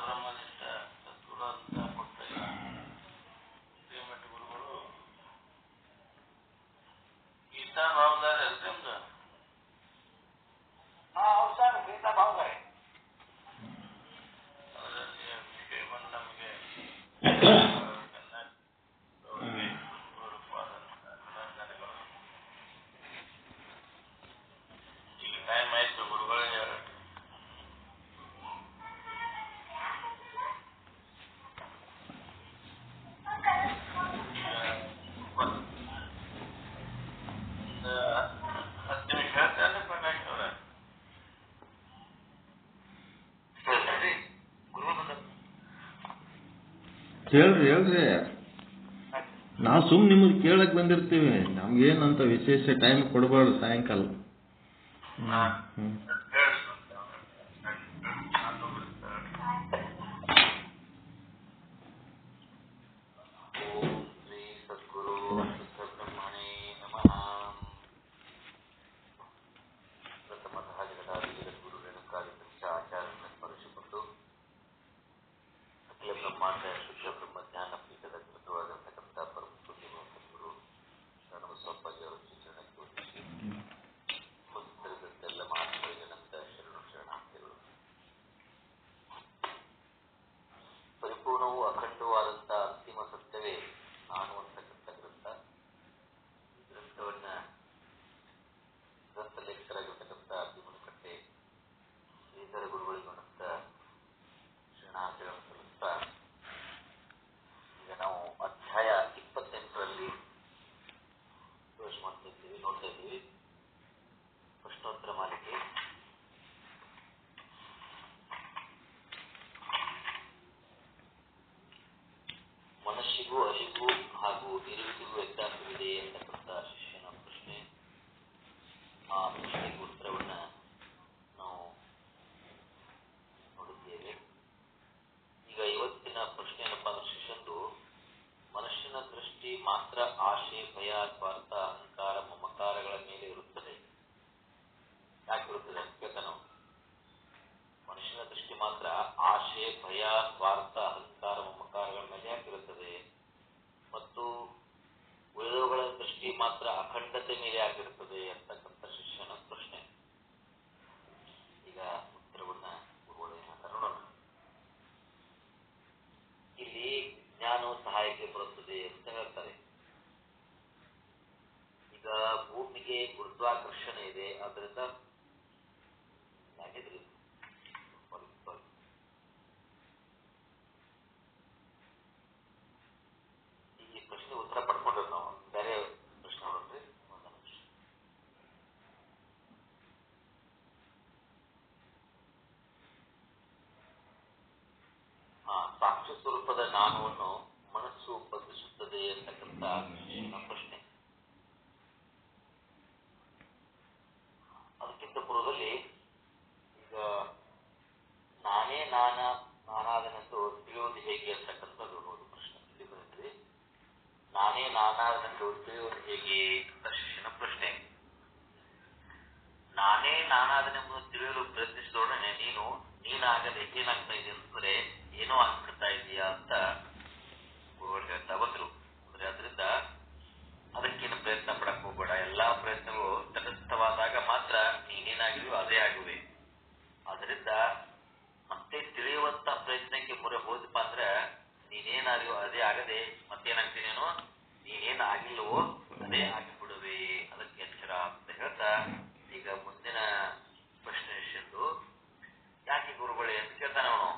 ಬ್ರಹ್ಮನಿಷ್ಠ ಸದ್ಗುರು ಅಂತ ಕೊಟ್ಟಾಗ ಶ್ರೀಮಠ ಗುರುಗಳು ಗೀತಾ ಭಾವದಾರ ಇರುತ್ತೆ ನಮ್ದು. ಹೌದು ಸರ್, ಗೀತಾ ಭಾವದಾರೆ. ಅದರಲ್ಲಿ ವಿಷಯ ಬಂದು ನಮಗೆ ಈಗ ಟೈಮ್ ಆಯ್ತು, ಗುರುಗಳೇ ಹೇಳಿ. ಹೇಳ್ರಿ ನಾವು ಸುಮ್ಮನೆ ನಿಮಗೆ ಕೇಳಕ್ ಬಂದಿರ್ತೀವಿ. ನಮ್ಗೇನಂತ ವಿಶೇಷ ಟೈಮ್ ಕೊಡಬಾರ್ದು ಸಾಯಂಕಾಲ. ಪರಿಪೂರ್ಣವೂ ಅಖಂಡವಾದಂಥ ಅಂತಿಮ ಸತ್ಯವೇ ನಾನು ಅಂತಕ್ಕಂಥ ಗ್ರಂಥ. ಗ್ರಂಥವನ್ನ ಗ್ರಂಥ ಲೇಖಕರಾಗಿರ್ತಕ್ಕಂಥ ಭೀಮನಕಟ್ಟೆ ಶ್ರೀಧರ ಗುರುಗಳಿಗೊಂಡಂಥ ಶರಣಾರ್ಥಿಗಳನ್ನು ಸಲ್ಲಿಸ್ತಾ ಈಗ ನಾವು ಅಧ್ಯಾಯ 28ರಲ್ಲಿ ಪ್ರವೇಶ ಮಾಡ್ತಾ ಇದ್ದೀವಿ, ನೋಡ್ತಾ ಇದ್ದೀವಿ. ಪ್ರಶ್ನೋತ್ತರ ಮಾಲಿಕೆ. ಮನಸ್ಸಿಗೂ ಅರಿವಿಗೂ ಹಾಗೂ ಇರುವಿಗೂ ವ್ಯತ್ಯಾಸವಿದೆ ಅಂತಕ್ಕಂಥ ಶಿಷ್ಯನ ಪ್ರಶ್ನೆ. ಆ ಪ್ರಶ್ನೆಗೆ ಉತ್ತರವನ್ನ ನಾವು ನೋಡುತ್ತೇವೆ. ಈಗ ಇವತ್ತಿನ ಪ್ರಶ್ನೆ ಏನಪ್ಪಾ ಅಂದ್ರೆ, ಶಿಷ್ಯಂದು ಮನುಷ್ಯನ ದೃಷ್ಟಿ ಮಾತ್ರ ಆಶೆ, ಭಯ, ಸ್ವಾರ್ಥ, ಅಹಂಕಾರ, ಮಮಕಾರಗಳ ಮೇಲೆ ಇರುತ್ತದೆ. ಯಾಕಿರುತ್ತದೆ ಅಂತ ಕೇಳ್ತಾ ನಾವು. ಮನುಷ್ಯನ ದೃಷ್ಟಿ ಮಾತ್ರ ಆಶೆ, ಭಯ, ಸ್ವಾರ್ಥ, ಅಹಂಕಾರ, ಮಮಕಾರಗಳ ಮೇಲೆ ಯಾಕಿರುತ್ತದೆ? ಮತ್ತು ಉಳಿದವುಗಳ ದೃಷ್ಟಿ ಮಾತ್ರ ಅಖಂಡತೆ ಮೇಲೆ ಯಾಕಿರುತ್ತದೆ ಅಂತಕ್ಕಂಥ ಶಿಷ್ಯನ ಪ್ರಶ್ನೆ. ಈಗ ಉತ್ತರವನ್ನ ಗುರುಗಳು ನೋಡೋಣ. ಇಲ್ಲಿ ಜ್ಞಾನವು ಸಹಾಯಕ್ಕೆ ಬರುತ್ತದೆ ಅಂತ ಹೇಳ್ತಾರೆ. ಈಗ ಭೂಮಿಗೆ ಗುರುತ್ವಾಕರ್ಷಣೆ ಇದೆ, ಅದರಿಂದ ಈ ಪ್ರಶ್ನೆ ಉತ್ತರ ಪಡ್ಕೊಂಡ್ರೆ ನಾವು ಬೇರೆ ಪ್ರಶ್ನೆ ನೋಡ್ರಿ. ಸಾಕ್ಷಿ ಸ್ವರೂಪದ ನಾನುವನ್ನು ಮನಸ್ಸು ಬಂಧಿಸುತ್ತದೆ ಅಂತಕ್ಕಂಥ ಪ್ರಶ್ನೆ. ಅದಕ್ಕಿಂತ ಪೂರ್ವದಲ್ಲಿ ಈಗ ನಾನೇ ನಾನಾದನೆಂದು ತಿಳಿಯುವುದು ಹೇಗೆ ಅಂತಕ್ಕಂಥದ್ದು ಒಂದು ಪ್ರಶ್ನೆ ಇಲ್ಲಿ ಬರುತ್ತದೆ. ನಾನೇ ನಾನಾದನೆಂದು ತಿಳಿಯುವುದು ಹೇಗೆ ಅಂತ ಶಿಷ್ಯನ ಪ್ರಶ್ನೆ. ನಾನೇ ನಾನಾದನೆಂಬುದು ತಿಳಿಯಲು ಪ್ರಯತ್ನಿಸಿದೊಡನೆ ನೀನಾಗದೆ ಏನಾಗ್ತಾ ಇದೆ ಅಂತಂದ್ರೆ ಏನೋ ಆಗ್ಬಿಡ್ತಾ ಇದೆಯಾ ಅಂತ ಗುರುಗಳು ಹೇಳ್ತಾ ಬಂದ್ರು. ಅಂದ್ರೆ ಅದರಿಂದ ಅದಕ್ಕೇನು ಪ್ರಯತ್ನ ಪಡಕ್ ಹೋಗ್ಬೇಡ. ಎಲ್ಲಾ ಪ್ರಯತ್ನಗಳು ತಟಸ್ಥವಾದಾಗ ಮಾತ್ರ ನೀನೇನಾಗಿರುವ ಅದೇ ಆಗುವೆ. ಅದರಿಂದ ಮತ್ತೆ ತಿಳಿಯುವಂತ ಪ್ರಯತ್ನಕ್ಕೆ ಮೊರೆ ಹೋದಪ್ಪ ಅಂದ್ರೆ ನೀನೇನಾಗಿಯೋ ಅದೇ ಆಗದೆ ಮತ್ತೇನಾಗ್ತೀನಿ ನೀನೇನು ಆಗಿಲ್ಲವೋ ಅದೇ ಆಗಿಬಿಡುವೆ. ಅದಕ್ಕೆ ಎಚ್ಚರ ಅಂತ ಹೇಳ್ತಾ ಈಗ ಮುಂದಿನ ಪ್ರಶ್ನೆ ಶಿಷ್ಯಂದು, ಯಾಕೆ ಗುರುಗಳೇ ಅಂತ ಕೇಳ್ತಾನೆ ಅವನು.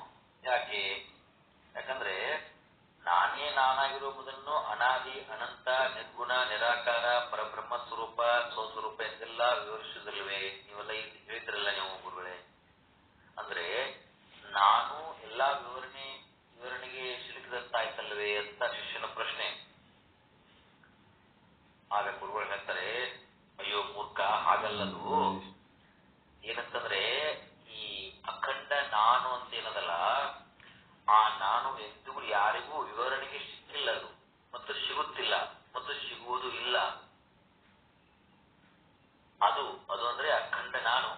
ಯಾಕಂದ್ರೆ ನಾನೇ ನಾನಾಗಿರುವುದನ್ನು ಅನಾದಿ, ಅನಂತ, ನಿರ್ಗುಣ, ನಿರಾಕಾರ, ಪರಬ್ರಹ್ಮ ಸ್ವರೂಪ, ಸ್ವಸ್ವರೂಪ ಎಂದೆಲ್ಲ ವಿವರಿಸುವುದಿಲ್ಲವೇ? ನೀವೆಲ್ಲ ಹೇಳಿದ್ರಲ್ಲ ನೀವು ಗುರುಗಳೇ. ಅಂದ್ರೆ ನಾನು ಎಲ್ಲಾ ವಿವರಣೆಗೆ ಸಿಲುಕಿದಂತಾಯ್ತಲ್ವೇ ಅಂತ ಶಿಷ್ಯನ ಪ್ರಶ್ನೆ. ಆಗ ಗುರುಗಳು ಹೇಳ್ತಾರೆ, ಅಯ್ಯೋ ಮೂರ್ಖ, ಹಾಗಲ್ಲದು. ಏನಂತಂದ್ರೆ ಈ ಅಖಂಡ ನಾನು ಅಂತ ಏನದಲ್ಲ, ಆ ನಾನು ಎಂದಿಗೂ ಯಾರಿಗೂ ವಿವರಣೆಗೆ ಸಿಕ್ಕಿಲ್ಲ, ಅದು ಮತ್ತು ಸಿಗುತ್ತಿಲ್ಲ ಮತ್ತು ಸಿಗುವುದು ಇಲ್ಲ. ಅದು ಅಂದ್ರೆ ಅಖಂಡ ನಾನು.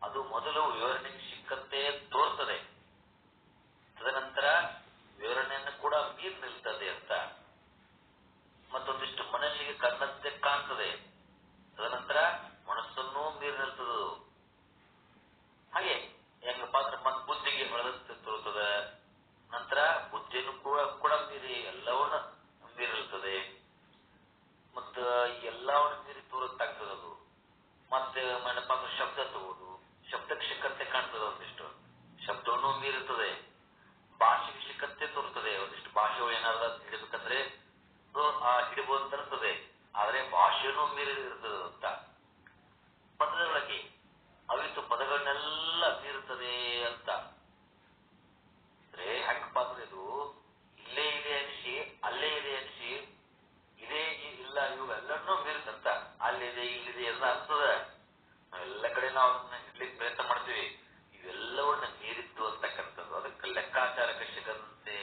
ಅದು ಮೊದಲು ವಿವರಣೆಗೆ ಸಿಕ್ಕಂತೆ ತೋರ್ತದೆ. ಭಾಷೆನೂ ಮೀರಿರ್ತದೆ ಅಂತ. ಪದದೊಳಗೆ ಅವಿತು ಪದಗಳನ್ನೆಲ್ಲ ಮೀರುತ್ತದೆ ಅಂತ ಅಂದ್ರೆ ಹೆಂಗಪ್ಪ ಅಂದ್ರೆ ಇದು ಇಲ್ಲೇ ಇದೆ ಅನಿಸಿ ಅಲ್ಲೇ ಇದೆ ಅನಿಸಿ ಇದೇ ಇಲ್ಲ ಇವೆಲ್ಲನ್ನೂ ಮೀರುತ್ತಂತ. ಅಲ್ಲಿದೆ ಇಲ್ಲಿದೆ ಎಲ್ಲ ಅನ್ಸದ. ನಾವೆಲ್ಲ ಕಡೆ ನಾವು ಅದನ್ನ ಇಡ್ಲಿಕ್ಕೆ ಪ್ರಯತ್ನ ಮಾಡ್ತೀವಿ. ಇವೆಲ್ಲವನ್ನ ಮೀರಿತ್ತು ಅಂತಕ್ಕಂಥದ್ದು ಅದಕ್ಕೆ ಲೆಕ್ಕಾಚಾರ ಕಶಕಂತೆ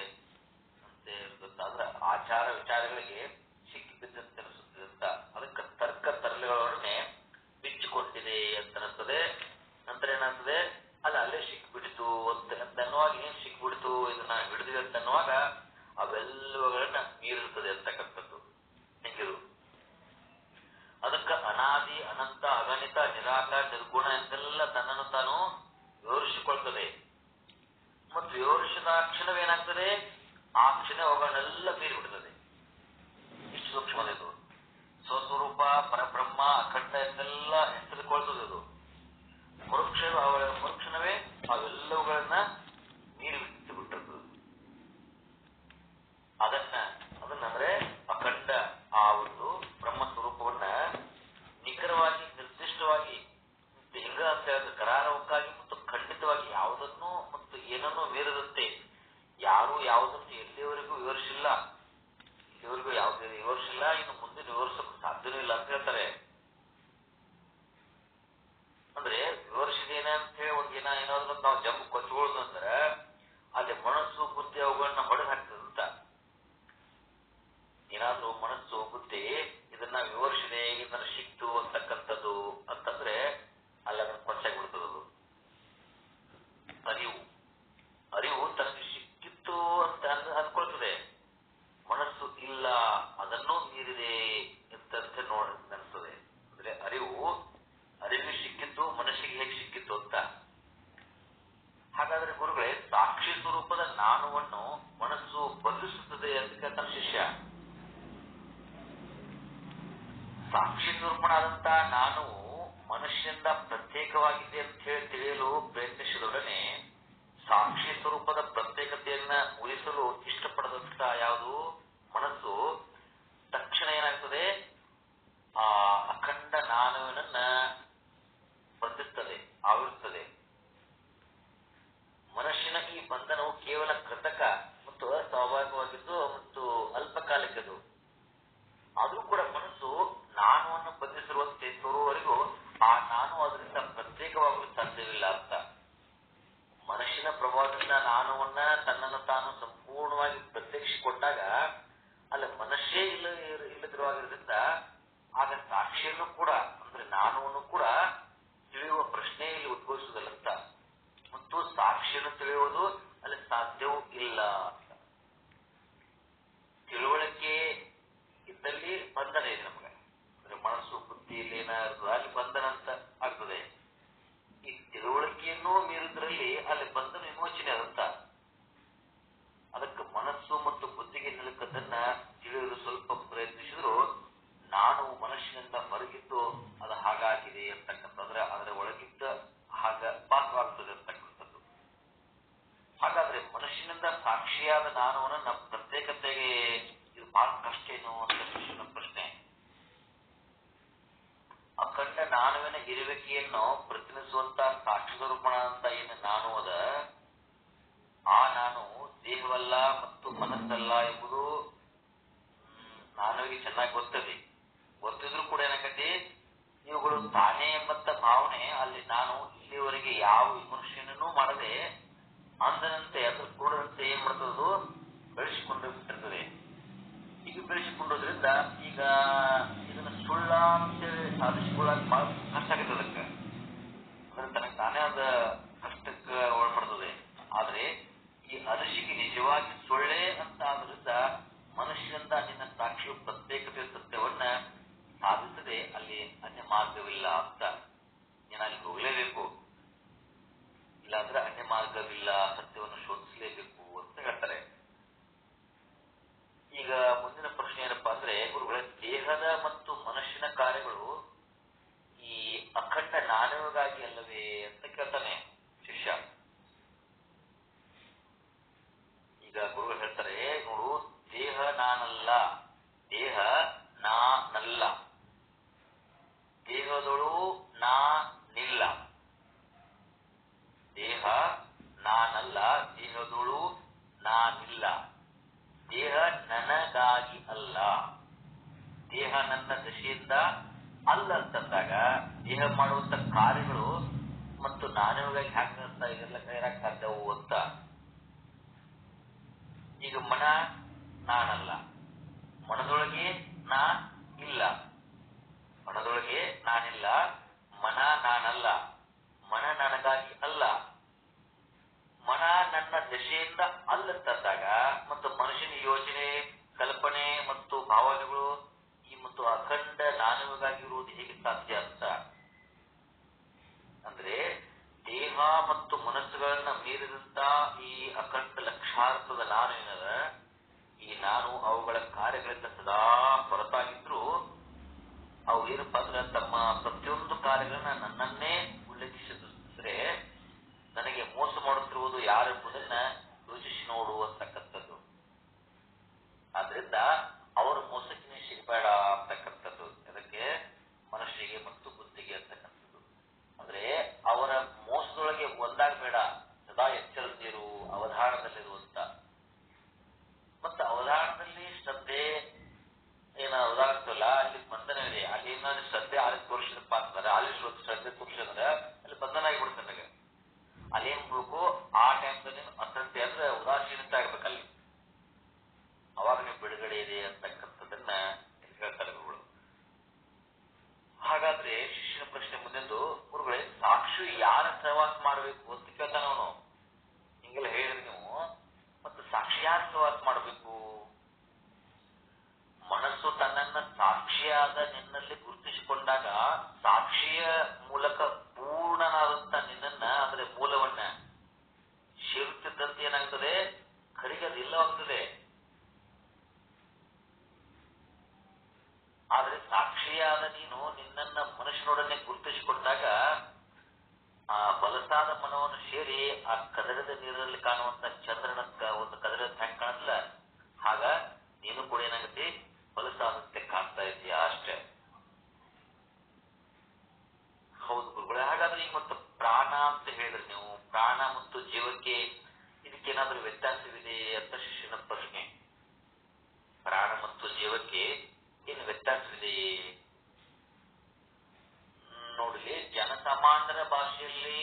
ಅಂತೆ ಇರುತ್ತಂದ್ರೆ ಆಚಾರ ವಿಚಾರಗಳಿಗೆ ಸಿಕ್ಕಿ ಬಿದ್ದಂತೆ ಅನಿಸುತ್ತದೆ ಅಂತ. ಅದಕ್ಕೆ ತರ್ಕ ತರಲೆಗಳೊಡನೆ ಬಿಚ್ಚಿಕೊಂಡಿದೆ ಅಂತ ಅನಿಸ್ತದೆ. ನಂತರ ಏನಾಗ್ತದೆ, ಅಲ್ಲೇ ಸಿಕ್ಬಿಡ್ತು ಅಂತ ಅನ್ನುವಾಗ ಏನ್ ಸಿಕ್ಬಿಡ್ತು ಇದನ್ನ ಹಿಡಿದ್ವಿ ಅಂತ ಅನ್ನುವಾಗ ಅವೆಲ್ಲವುಗಳನ್ನ ಮೀರಿರ್ತದೆ ಅಂತಕ್ಕಂಥದ್ದು ಹೆಂಗಿರು. ಅದಕ್ಕೆ ಅನಾದಿ ಅನಂತ ಅಗಣಿತ ನಿರಾಕಾರ ನಿರ್ಗುಣ ಎಂತೆಲ್ಲ ತನ್ನನ್ನು ತಾನು ವಿವರಿಸಿಕೊಳ್ತದೆ. ಮತ್ತು ವಿವರಿಸಿದ ಕ್ಷಣವೇನಾಗ್ತದೆ, ಆ ಕ್ಷಣ ಅವುಗಳನ್ನೆಲ್ಲ ಮೀರಿ ಬಿಡ್ತದೆ. ಇಷ್ಟು ಸೂಕ್ಷ್ಮದಿದು. ಸ್ವಸ್ವರೂಪ ಪರಬ್ರಹ್ಮ ಅಖಂಡ ಎಂತೆಲ್ಲ ಹೆಸರುಕೊಳ್ತದೆ. ಅದು ಮರುಕ್ಷಣವೇ ಅವೆಲ್ಲವುಗಳನ್ನ ಮೀರಿ ಬಿಟ್ಟದ್ದು. ಅದನ್ನಂದ್ರೆ ಅಖಂಡ ಆ ಒಂದು ಬ್ರಹ್ಮ ಸ್ವರೂಪವನ್ನ ನಿಖರವಾಗಿ ನಿರ್ದಿಷ್ಟವಾಗಿ ಹಿಂಗ ಅಂತ ಹೇಳಿದ್ರೆ ಕರಾರವಕ್ಕಾಗಿ ಮತ್ತು ಖಂಡಿತವಾಗಿ ಯಾವುದನ್ನು ಮತ್ತು ಏನನ್ನೂ ಮೀರದಂತೆ ಯಾರು ಯಾವುದನ್ನು ಎಲ್ಲಿಯವರೆಗೂ ವಿವರಿಸಿಲ್ಲ, ಇಲ್ಲಿವರೆಗೂ ಯಾವುದೇ ವಿವರಿಸಿಲ್ಲ, ಇನ್ನು ಮುಂದೆ ವಿವರಿಸೋಕೆ ಸಾಧ್ಯವೂ ಇಲ್ಲ ಅಂತ ಹೇಳ್ತಾರೆ. ಅಂದ್ರೆ ವಿವರಿಸಿದೇನೆ ಅಂತ ಹೇಳಿ ಒಂದು ಏನಾದ್ರು ನಾವು ಜಂಬು ಕೊಚ್ಕೊಳ್ಳೋದು ಅಂದ್ರೆ ಅಲ್ಲಿ ಮನಸ್ಸು ಬುದ್ಧಿ ಅವುಗಳನ್ನ ಹೊಡೆದು ಹಾಕ್ತದಂತ. ಏನಾದ್ರೂ ಮನಸ್ಸು ಬುದ್ಧಿ ಇದನ್ನ ವಿವರಿಸಿದೆ ಇದನ್ನ ಸಿಕ್ತು ಅಂತಕ್ಕಂಥದ್ದು ಅಂತಂದ್ರೆ ಅಲ್ಲಿ ಅದನ್ನ ಕೊಚ್ಚಾಗಿ ಬಿಡ್ತದದು. ಅರಿವು ತನಗೆ ಸಿಕ್ಕಿತ್ತು ಅಂತ ಅನ್ಕೊಳ್ತದೆ. ಮನಸ್ಸು ಇಲ್ಲ ಅದನ್ನೂ ಮೀರಿದೆ ಅಂತ ಅನಿಸ್ತದೆ. ಅಂದ್ರೆ ಅರಿವಿಗೆ ಸಿಕ್ಕಿತ್ತು ಮನಸ್ಸಿಗೆ ಹೇಗೆ ಸಿಕ್ಕಿತ್ತು ಅಂತ. ಹಾಗಾದ್ರೆ ಗುರುಗಳೇ, ಸಾಕ್ಷಿ ಸ್ವರೂಪದ ನಾನುವನ್ನು ಮನಸ್ಸು ಬಂಧಿಸುತ್ತದೆ ಅಂತ ಕೇಳ್ತಾನೆ ಶಿಷ್ಯ. ಸಾಕ್ಷಿ ಸ್ವರೂಪನಾದಂತ ನಾನು ಮನುಷ್ಯನಿಂದ ಪ್ರತ್ಯೇಕವಾಗಿದೆ ಅಂತ ಹೇಳಿ ತಿಳಿಯಲು ಪ್ರಯತ್ನಿಸಿದೊಡನೆ ಸಾಕ್ಷಿ ಸ್ವರೂಪದ ಪ್ರತ್ಯೇಕತೆಯನ್ನ ಉಳಿಸಲು ಇಷ್ಟಪಡದಂತ ಯಾವುದು ಮನಸ್ಸು ತಕ್ಷಣ ಏನಾಗ್ತದೆ, ಆ ಅಖಂಡ ನಾನುವನ್ನ ಬಂಧಿಸ್ತದೆ, ಆವರಿಸ್ತದೆ. ಮನುಷ್ಯನ ಈ ಬಂಧನವು ಕೇವಲ ಕೃತಕ ಮತ್ತು ಅಸ್ವಾಭಾವಿಕವಾಗಿದ್ದು ಮತ್ತು ಅಲ್ಪಕಾಲಿಕದು. ಆದರೂ ಕೂಡ ಮನಸ್ಸು ನಾನುವನ್ನು ಬಂಧಿಸಿರುವಂತೆ ತೋರುವವರೆಗೂ ಆ ನಾನು ಅದರಿಂದ ಪ್ರತ್ಯೇಕವಾಗಲು ಸಾಧ್ಯವಿಲ್ಲ ಅಂತ. ಮನುಷ್ಯನ ಪ್ರಭಾವದಿಂದ ನಾನುವನ್ನ ತನ್ನನ್ನು ತಾನು ಸಂಪೂರ್ಣವಾಗಿ ಪ್ರತ್ಯಕ್ಷಿಕೊಂಡಾಗ ಅಲ್ಲಿ ಮನಸ್ಸೇ ಇಲ್ಲದಿರುವಾಗಿರೋದ್ರಿಂದ ಆಗ ಸಾಕ್ಷಿಯನ್ನು ಕೂಡ ಅಂದ್ರೆ ನಾನುವನ್ನು ಕೂಡ ತಿಳಿಯುವ ಪ್ರಶ್ನೆ ಇಲ್ಲಿ ಉದ್ಭವಿಸುವುದಿಲ್ಲಂತ. ಮತ್ತು ಸಾಕ್ಷಿಯನ್ನು ತಿಳಿಯುವುದು ಅಲ್ಲಿ ಸಾಧ್ಯವೂ ಇಲ್ಲ ಅಂತ. ತಿಳುವಳಿಕೆ ಇದ್ದಲ್ಲಿ ಬಂಧನ ಇದೆ ನಮಗೆ. ಅಂದ್ರೆ ಮನಸ್ಸು ಬುದ್ಧಿಯಲ್ಲಿ ಏನಾದ್ರು ಅಲ್ಲಿ ಬಂಧನ ಅಂತ ಆಗ್ತದೆ. ಈ ತಿಳುವಳಿಕೆಯನ್ನು ಮೀರಿದ್ರಲ್ಲಿ ಅಲ್ಲಿ ಬಂಧನ ವಿಮೋಚನೆ ಅದಂತ. ಅದಕ್ಕೆ ಮನಸ್ಸು ಮತ್ತು ಬುದ್ಧಿಗೆ ನಿಲುಕದನ್ನ ತಿಳಿಯಲು ಸ್ವಲ್ಪ ಪ್ರಯತ್ನಿಸಿದ್ರು ನಾನು ಮನುಷ್ಯನಿಂದ ಹೊರಗಿದ್ದು ಅದು ಹಾಗಾಗಿದೆ ಅಂತಕ್ಕಂಥದ್ರೆ ಅದರ ಒಳಗಿದ್ದ ಹಾಗ ಪಾತ್ರವಾಗ್ತದೆ ಅಂತಕ್ಕಂಥದ್ದು. ಹಾಗಾದ್ರೆ ಮನುಷ್ಯನಿಂದ ಸಾಕ್ಷಿಯಾದ ನಾನುವನ್ನ ಪ್ರತ್ಯೇಕತೆಗೆ ಇದು ಬಹಳ ಕಷ್ಟ ಏನು ಅಂತ ಶಿಷ್ಯನ ಪ್ರಶ್ನೆ. ಅಖಂಡ ನಾನುವಿನ ಇರುವಿಕೆಯನ್ನು ಪ್ರತಿನಿಧಿಸುವಂತ ಸಾಕ್ಷಿ ಸ್ವರೂಪಣ ಅಂತ ಏನು ನಾನು ಅದ, ಆ ನಾನು ದೇಹವಲ್ಲ ಮತ್ತು ಮನಸ್ಸಲ್ಲ ಎಂಬುದು ನಾನುವಿಗೆ ಚೆನ್ನಾಗಿ ಗೊತ್ತಿದ್ರು ಕೂಡ ಏನಾಗತಿ, ಇವುಗಳು ತಾನೇ ಎಂಬಂತ ಭಾವನೆ ಅಲ್ಲಿ ನಾನು ಇಲ್ಲಿವರೆಗೆ ಯಾವ ವಿಮರ್ಶೆಯನ್ನೂ ಮಾಡದೆ ಅಂದನಂತೆ ಅದ್ರ ಕೂಡದಂತೆ ಏನ್ ಮಾಡ್ತದದು ಬೆಳೆಸಿಕೊಂಡು ಬಿಟ್ಟಿರ್ತದೆ. ಈಗ ಬೆಳೆಸಿಕೊಂಡೋದ್ರಿಂದ ಈಗ ಇದನ್ನ ಸುಳ್ಳ ಅಂತೇಳಿ ಸಾಧಿಸಿಕೊಳ್ಳಕ್ ಬಹಳ ಕಷ್ಟ ಆಗತ್ತೆ. ಅದಕ್ಕೆ ಅಂದ್ರೆ ತನಗೆ ತಾನೇ ಅದ ಕಷ್ಟಕ್ಕೆ ಒಳಪಡ್ತದೆ. ಆದ್ರೆ ಈ ಅರಿಶಿಗೆ ನಿಜವಾಗಿ ಸೊಳ್ಳೆ ಅಂತ ಆದ್ರಿಂದ ಮನುಷ್ಯನಿಂದ ನಿನ್ನ ಸಾಕ್ಷಿಯು ಪ್ರತ್ಯೇಕತೆ ಸತ್ಯವನ್ನ ಸಾಧಿಸದೆ ಅಲ್ಲಿ ಅನ್ಯ ಮಾರ್ಗವಿಲ್ಲ ಅಂತ. ನೀನು ಅಲ್ಲಿ ಹೋಗ್ಲೇಬೇಕು, ಇಲ್ಲಾಂದ್ರೆ ಅನ್ಯ ಮಾರ್ಗವಿಲ್ಲ, ಸತ್ಯವನ್ನು ಶೋಧಿಸಲೇಬೇಕು ಅಂತ ಹೇಳ್ತಾರೆ. ಈಗ ಮುಂದಿನ ಪ್ರಶ್ನೆ ಏನಪ್ಪಾ ಅಂದ್ರೆ, ಗುರುಗಳೇ, ದೇಹದ ಮತ್ತು ಮನುಷ್ಯನ ಕಾರ್ಯಗಳು ಈ ಅಖಂಡ ನಾನುವಿಗಾಗಿ ಅಲ್ಲವೇ ಅಂತ ಕೇಳ್ತಾನೆ ಶಿಷ್ಯ. ಈಗ ಗುರುಗಳು ಹೇಳ್ತಾರೆ, ನೋಡು, ದೇಹ ನಾನಲ್ಲ, ದೇಹ ನಾನಲ್ಲ. ನಾನಿಲ್ಲ, ದೇಹ ನನಗಾಗಿ ಅಲ್ಲ, ದೇಹ ನನ್ನ ದಶೆಯಿಂದ ಅಲ್ಲ ಅಂತಂದಾಗ ದೇಹ ಮಾಡುವಂತ ಕಾರ್ಯಗಳು ಮತ್ತು ನಾನಿಗಾಗಿ ಹಾಕಂತ ಇದೆಲ್ಲ ಕೈರಾಕ್ ಸಾಧ್ಯವು ಅಂತ. ಈಗ ಮನ ನಾನಲ್ಲ, ಮನದೊಳಗೆ ನಾ ಇಲ್ಲ, ಮನದೊಳಗೆ ನಾನಿಲ್ಲ, ಮನ ನಾನಲ್ಲ, ಮನ ನನಗಾಗಿ ಅಲ್ಲ, ಮನ ನನ್ನ ದಶೆಯಿಂದ ಅಲ್ಲಂತಂದಾಗ ಮತ್ತು ಮನುಷ್ಯನ ಯೋಚನೆ, ಕಲ್ಪನೆ ಮತ್ತು ಭಾವನೆಗಳು ಈ ಮತ್ತು ಅಖಂಡ ನಾನುವಿಗಾಗಿರುವುದು ಹೇಗೆ ಸಾಧ್ಯ ಅಂತ. ಅಂದ್ರೆ ದೇಹ ಮತ್ತು ಮನಸ್ಸುಗಳನ್ನ ಮೀರಿದಂತ ಈ ಅಖಂಡ ಲಕ್ಷಾರ್ಥದ ನಾನು ಏನದ, ಈ ನಾನು ಅವುಗಳ ಕಾರ್ಯಗಳಿಂದ ಸದಾ ಹೊರತಾಗಿದ್ರು ಅವು ಏನಪ್ಪಾ ಅಂದ್ರೆ ತಮ್ಮ ಪ್ರತಿಯೊಂದು ಕಾರ್ಯಗಳನ್ನ ನನ್ನನ್ನೇ ಉಲ್ಲೇಖಿಸಿದ್ರೆ ನನಗೆ ಮೋಸ ಮಾಡುತ್ತಿರುವುದು ಯಾರೆಂಬುದನ್ನ ಯೋಚಿಸಿ ನೋಡು ಅಂತಕ್ಕಂಥದ್ದು. ಆದ್ರಿಂದ ಅವರ ಮೋಸಕ್ಕೆ ಸಿಗಬೇಡ ಅಂತಕ್ಕಂಥದ್ದು. ಅದಕ್ಕೆ ಮನಸ್ಸಿಗೆ ಮತ್ತು ಬುದ್ಧಿಗೆ ಅಂತಕ್ಕಂಥದ್ದು. ಅಂದ್ರೆ ಅವರ ಮೋಸದೊಳಗೆ ಒಂದಾಗಬೇಡ, ಸದಾ ಎಚ್ಚರದಿರು, ಅವಧಾನದಲ್ಲಿರುವಂತ. ಮತ್ತು ಅವಧಾನದಲ್ಲಿ ಶ್ರದ್ಧೆ ಏನ ಉದಾಹರಿಸಲ್ಲ, ಅಲ್ಲಿ ಬಂಧನವಿದೆ. ಅಲ್ಲಿ ಏನಾದ್ರು ಶ್ರದ್ಧೆ ಅಲ್ಲಿ ತೋರಿಸಿದಪ್ಪ ಅಂತಂದ್ರೆ, ಅಲ್ಲಿ ಶ್ರದ್ಧೆ ತೋರಿಸಿದ್ರೆ ಅಲ್ಲಿ ಬಂಧನ ಆಗಿಬಿಡುತ್ತೆ ನನಗೆ. ಅಲ್ಲೇನ್ ಬೇಕು, ಆ ಟೈಮ್ದಲ್ಲಿ ಅಶ್ರದ್ಧೆ ಅಂದ್ರೆ ಉದಾಸೀನತೆ ಆಗ್ಬೇಕಲ್ಲಿ, ಅವಾಗ ನೀವು ಬಿಡುಗಡೆ ಇದೆ ಅಂತಕ್ಕಂಥದ್ದನ್ನ ಹೇಳ್ತಾರೆ ಗುರುಗಳು. ಹಾಗಾದ್ರೆ ಶಿಷ್ಯನ ಪ್ರಶ್ನೆ ಮುಂದೆಂದು, ಗುರುಗಳೇ ಸಾಕ್ಷಿ ಯಾರ ಸಹವಾಸ ಮಾಡಬೇಕು ಅಂತ ಕೇಳ್ತಾನ ಅವನು. ಹಿಂಗೆಲ್ಲ ಹೇಳಿದ್ರಿ ನೀವು, ಮತ್ತು ಸಾಕ್ಷಿ ಯಾರ ಸಹವಾಸ ಮಾಡಬೇಕು? ಮನಸ್ಸು ತನ್ನನ್ನ ಸಾಕ್ಷಿಯಾದ ನಿನ್ನಲ್ಲಿ ಗುರುತಿಸಿಕೊಂಡಾಗ ಸಾಕ್ಷಿಯ ಮೂಲಕ ಪೂರ್ಣನಾದಂತ ನಿನ್ನನ್ನ, ಅಂದ್ರೆ ಮೂಲವನ್ನ ಸೇರುತ್ತಿದ್ದಂತೆ ಏನಾಗ್ತದೆ, ಕಡೆಗೆ ಅದು ಇಲ್ಲವಾಗ್ತದೆ. ಆದ್ರೆ ಸಾಕ್ಷಿಯಾದ ನೀನು ನಿನ್ನನ್ನ ಮನುಷ್ಯನೊಡನೆ ಗುರುತಿಸಿಕೊಂಡಾಗ ಆ ಬಲಸಾದ ಮನವನ್ನು ಸೇರಿ ಆ ಕದರದ ನೀರಲ್ಲಿ ಕಾಣುವಂತ ಚಂದ್ರನ ಒಂದು ಕದರದ ಹ್ಯಾಂಗ್ ಕಾಣಲ್ಲ, ಆಗ ನೀನು ಕೂಡ ಏನಾಗುತ್ತೆ, ಬಲಸಾದಂತೆ ಕಾಣ್ತಾ ಇದೆಯಾ ಅಷ್ಟೇ. ಹೌದು ಗುರುಗಳೇ. ಹಾಗಾದ್ರೆ ಈಗ ಮತ್ತು ಪ್ರಾಣ ಅಂತ ಹೇಳಿದ್ರಿ ನೀವು, ಪ್ರಾಣ ಮತ್ತು ಜೀವಕ್ಕೆ ಇದಕ್ಕೇನಾದ್ರೂ ವ್ಯತ್ಯಾಸವಿದೆ ಅಂತ ಶಿಷ್ಯನ ಪ್ರಶ್ನೆ. ಪ್ರಾಣ ಮತ್ತು ಜೀವಕ್ಕೆ ಏನು ವ್ಯತ್ಯಾಸವಿದೆ ನೋಡ್ಲಿ. ಜನಸಾಮಾನ್ಯರ ಭಾಷೆಯಲ್ಲಿ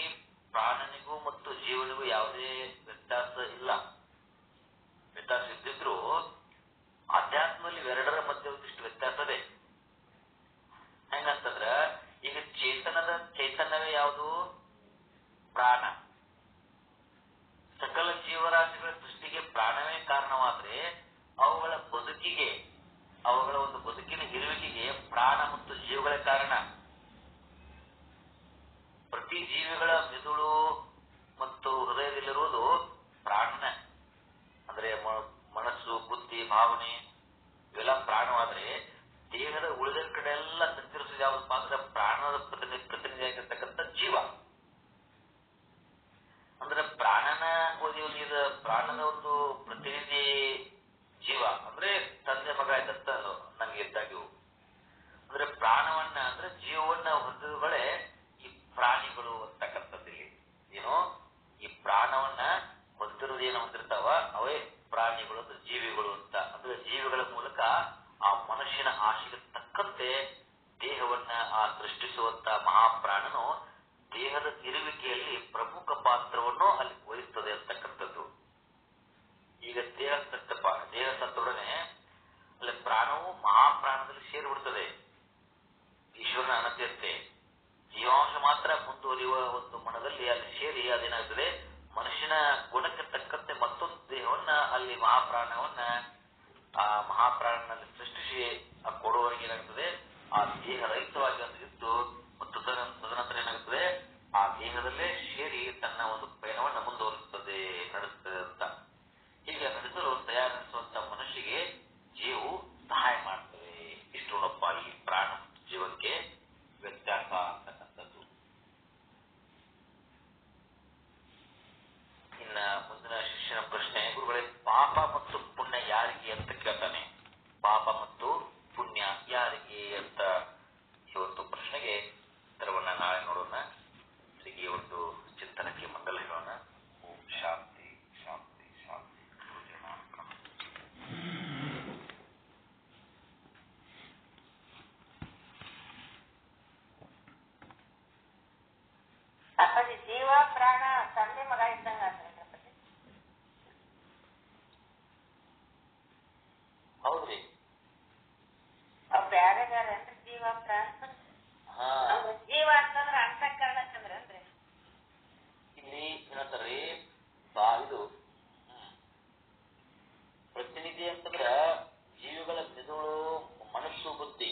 ಪ್ರಾಣನಿಗೂ ಮತ್ತು ಜೀವನಿಗೂ ಯಾವುದೇ ವ್ಯತ್ಯಾಸ ಇಲ್ಲ. ವ್ಯತ್ಯಾಸ ಇದ್ದಿದ್ರು ಅಧ್ಯಾತ್ಮದಲ್ಲಿ ಇವೆರಡರ ಮಧ್ಯೆ ಒಂದಿಷ್ಟು ವ್ಯತ್ಯಾಸವೇ. ಹೆಂಗಂತಂದ್ರ ಈಗ ಚೈತನ್ಯವೇ ಯಾವುದು, ಪ್ರಾಣ. ಸಕಲ ಜೀವರಾಶಿಗಳ ಸೃಷ್ಟಿಗೆ ಪ್ರಾಣವೇ ಕಾರಣವಾದ್ರೆ ಅವುಗಳ ಬದುಕಿಗೆ, ಅವುಗಳ ಒಂದು ಬದುಕಿನ ಇರುವಿಕೆಗೆ ಪ್ರಾಣ ಮತ್ತು ಜೀವಗಳೇ ಕಾರಣ. ಪ್ರತಿ ಜೀವಿಗಳ ಮೆದುಳು ಮತ್ತು ಹೃದಯದಲ್ಲಿರುವುದು ಪ್ರಾಣ. ಅಂದ್ರೆ ಮನಸ್ಸು, ಬುದ್ಧಿ, ಭಾವನೆ ಇವೆಲ್ಲ ಪ್ರಾಣವಾದ್ರೆ ದೇಹದ ಉಳಿದ ಕಡೆ ಎಲ್ಲ ಸಂಚರಿಸೋದು ಯಾವ್ದಪ್ಪ ಅಂದ್ರೆ ಪ್ರಾಣದ ಪ್ರತಿನಿಧಿಯಾಗಿರ್ತಕ್ಕಂಥ ಜೀವ. ಅಂದ್ರೆ ಪ್ರಾಣನ ಓದಿಯಲ್ಲಿ ಪ್ರಾಣದ ಒಂದು ಪ್ರತಿನಿಧಿ ಜೀವ ಅಂದ್ರೆ ತಂದೆ ಮಗ ಇದ್ದಂತ ನಂಗೆ ಇದ್ದಾಗಿವು. ಅಂದ್ರೆ ಪ್ರಾಣವನ್ನ ಅಂದ್ರೆ ಜೀವವನ್ನ ಹೊಂದಿದಗಳೇ ಈ ಪ್ರಾಣಿಗಳು ಅಂತಕ್ಕಂಥದ್ದಿಲ್ಲಿ. ಏನು ಈ ಪ್ರಾಣವನ್ನ ಹೊಂದಿರುವುದೇನು ಹೊಂದಿರ್ತಾವ ಅವೇ ಪ್ರಾಣಿಗಳು ಅಂದ್ರೆ ಜೀವಿಗಳು ಅಂತ. ಅಂದ್ರೆ ಜೀವಿಗಳ ಮೂಲಕ ಆ ಮನುಷ್ಯನ ಆಶೆಗೆ ತಕ್ಕಂತೆ ದೇಹವನ್ನ ಆ ಸೃಷ್ಟಿಸುವಂತ ಮಹಾಪ್ರಾಣನು ದೇಹದ ಇರುವಿಕೆಯಲ್ಲಿ ಪ್ರಮುಖ ಪಾತ್ರವನ್ನು ಅಲ್ಲಿ ವಹಿಸ್ತದೆ ಅಂತಕ್ಕಂಥದ್ದು. ಈಗ ದೇಹ ಸತ್ತೊಡನೆ ಅಲ್ಲಿ ಪ್ರಾಣವು ಮಹಾಪ್ರಾಣದಲ್ಲಿ ಸೇರಿಬಿಡ್ತದೆ. ಈಶ್ವರನ ಅನಂತ್ಯತೆ ಜೀವಾಂಶ ಮಾತ್ರ ಮುಂದುವರಿಯುವ ಒಂದು ಮನದಲ್ಲಿ ಅಲ್ಲಿ ಸೇರಿ ಅದೇನಾಗ್ತದೆ, ಮನುಷ್ಯನ ಗುಣಕ್ಕೆ ತಕ್ಕಂತೆ ಮತ್ತೊಂದು ದೇಹವನ್ನ ಅಲ್ಲಿ ಮಹಾಪ್ರಾಣವನ್ನ ಆ ಮಹಾಪ್ರಾಣನಲ್ಲಿ ಸೃಷ್ಟಿಸಿ ಆ ಕೊಡುವವರೆಗೆ ಏನಾಗ್ತದೆ, ಆ ದೇಹ ರಹಿತವಾಗಿ ಅದು ಇದ್ದು ಮತ್ತು ತದನಂತರ ಏನಾಗ್ತದೆ, ಆ ದೇಹದಲ್ಲೇ ಸೇರಿ ತನ್ನ ಒಂದು ಪಯಣವನ್ನು ಮುಂದುವರಿಸುತ್ತದೆ, ನಡೆಸ್ತದೆ ಅಂತ. ಹೀಗೆ ನಡೆಸಲು ತಯಾರಿಸುವಂತ ಮನುಷ್ಯಗೆ ಜೀವವು ಸಹಾಯ ಮಾಡ್ತದೆ. ಇಷ್ಟು ನೋಡಪ್ಪ ಈ ಪ್ರಾಣ ಮತ್ತು ಜೀವಕ್ಕೆ ವ್ಯತ್ಯಾಸ ಅಂತಕ್ಕಂಥದ್ದು. ಇನ್ನ ಮುಂದಿನ ಶಿಷ್ಯನ ಪ್ರಶ್ನೆ, ಗುರುಗಳೇ ಪಾಪ ಮತ್ತು ಪುಣ್ಯ ಯಾರಿಗೆ ಅಂತ ಕೇಳ್ತಾನೆ. ಪಾಪ ಮತ್ತು ಪುಣ್ಯ ಯಾರಿಗೆ ಅಂತ ಈ ಒಂದು ಪ್ರಶ್ನೆಗೆ ಉತ್ತರವನ್ನ ನಾಳೆ ನೋಡೋಣ. ಈ ಒಂದು ಅಪ್ಪಾಜಿ ಜೀವ ಪ್ರಾಣ ತಂದೆ ಮಗ ಇದ್ದಂಗ ಅಪ್ಪಾಜಿ. ಹೌದ್ರಿ, ಅವ್ ಬ್ಯಾರೆ ಬ್ಯಾರೆ ಅಂದ್ರೆ ಜೀವ ಪ್ರಾಣ. ಜೀವ ಅಂತಂದ್ರ ಅಂತಃಕರಣ ಅಂತಂದ್ರನ್ರಿ ಇಲ್ಲಿ ಏನಂತಾರ್ರಿ ಇದು ಪ್ರತಿನಿಧಿ ಅಂತಂದ್ರ ಜೀವಿಗಳ ಮೆದುಳು, ಮನಸ್ಸು, ಬುದ್ಧಿ,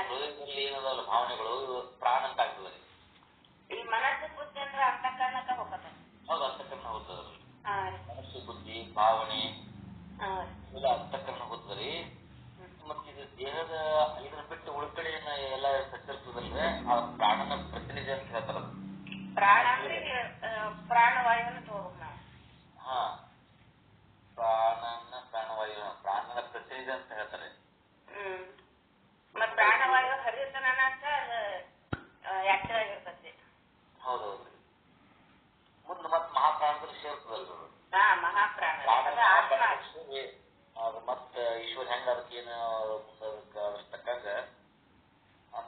ಹೃದಯದಲ್ಲಿ ಏನದಲ್ಲ ಭಾವನೆಗಳು ಪ್ರಾಣ ಅಂತ ಆಗ್ತದೆ. ಈ ಮನಸ್ಸು ಬುದ್ಧಿ ಅಂದ್ರೆ ಅಂತಃಕರಣಕ್ಕ ಹೋಗ್ತದೆ. ಹೌದು, ಅಂತಃಕರಣ ಹೋಗ್ತದ್ರಿ. ಮನಸ್ಸು, ಬುದ್ಧಿ, ಭಾವನೆ ಎಲ್ಲ ಅಂತಃಕರಣ ಹೋಗ್ತದ್ರಿ. ಮತ್ತೆ ಇದು ದೇಹದ ಇದನ್ನ ಬಿಟ್ಟು ಉಳ್ಕಡೆ ಎಲ್ಲ ಸಚ್ಚಿರ್ತದಲ್ವೇ ಆ ಪ್ರಾಣನ ಪ್ರತಿನಿಧಿ ಅಂತ ಹೇಳ್ತಾರ. ಪ್ರಾಣ ಅಂದ್ರೆ ಪ್ರಾಣವಾಯುವನ್ನು ತಗೋಬೇಕು ನಾವು. ಹಾ, ಪ್ರಾಣವಾಯು ಪ್ರಾಣನ ಪ್ರತಿನಿಧಿ ಅಂತ ಹೇಳ್ತಾರೆ. ಮತ್ ಪ್ರಾಣವಾಯು ಹರಿಯುತ್ತನಾಕ ಆಕ್ಟಿವ್ ಆಗಿರ್ತದೆ. ಹೌದೌದ್ರಿ. ಮುಂದೆ ಮತ್ ಮಹಾಪ್ರಾಣದಲ್ಲಿ ಸೇರ್ತದಲ್ರಿ. ಮಹಾಪ್ರಾಣ ಅದು ಮತ್ತ ಈಶ್ವರ ಹೆಂಗ ಅದಕ್ಕೇನು ಅದ್ರ ತಕ್ಕಂಗ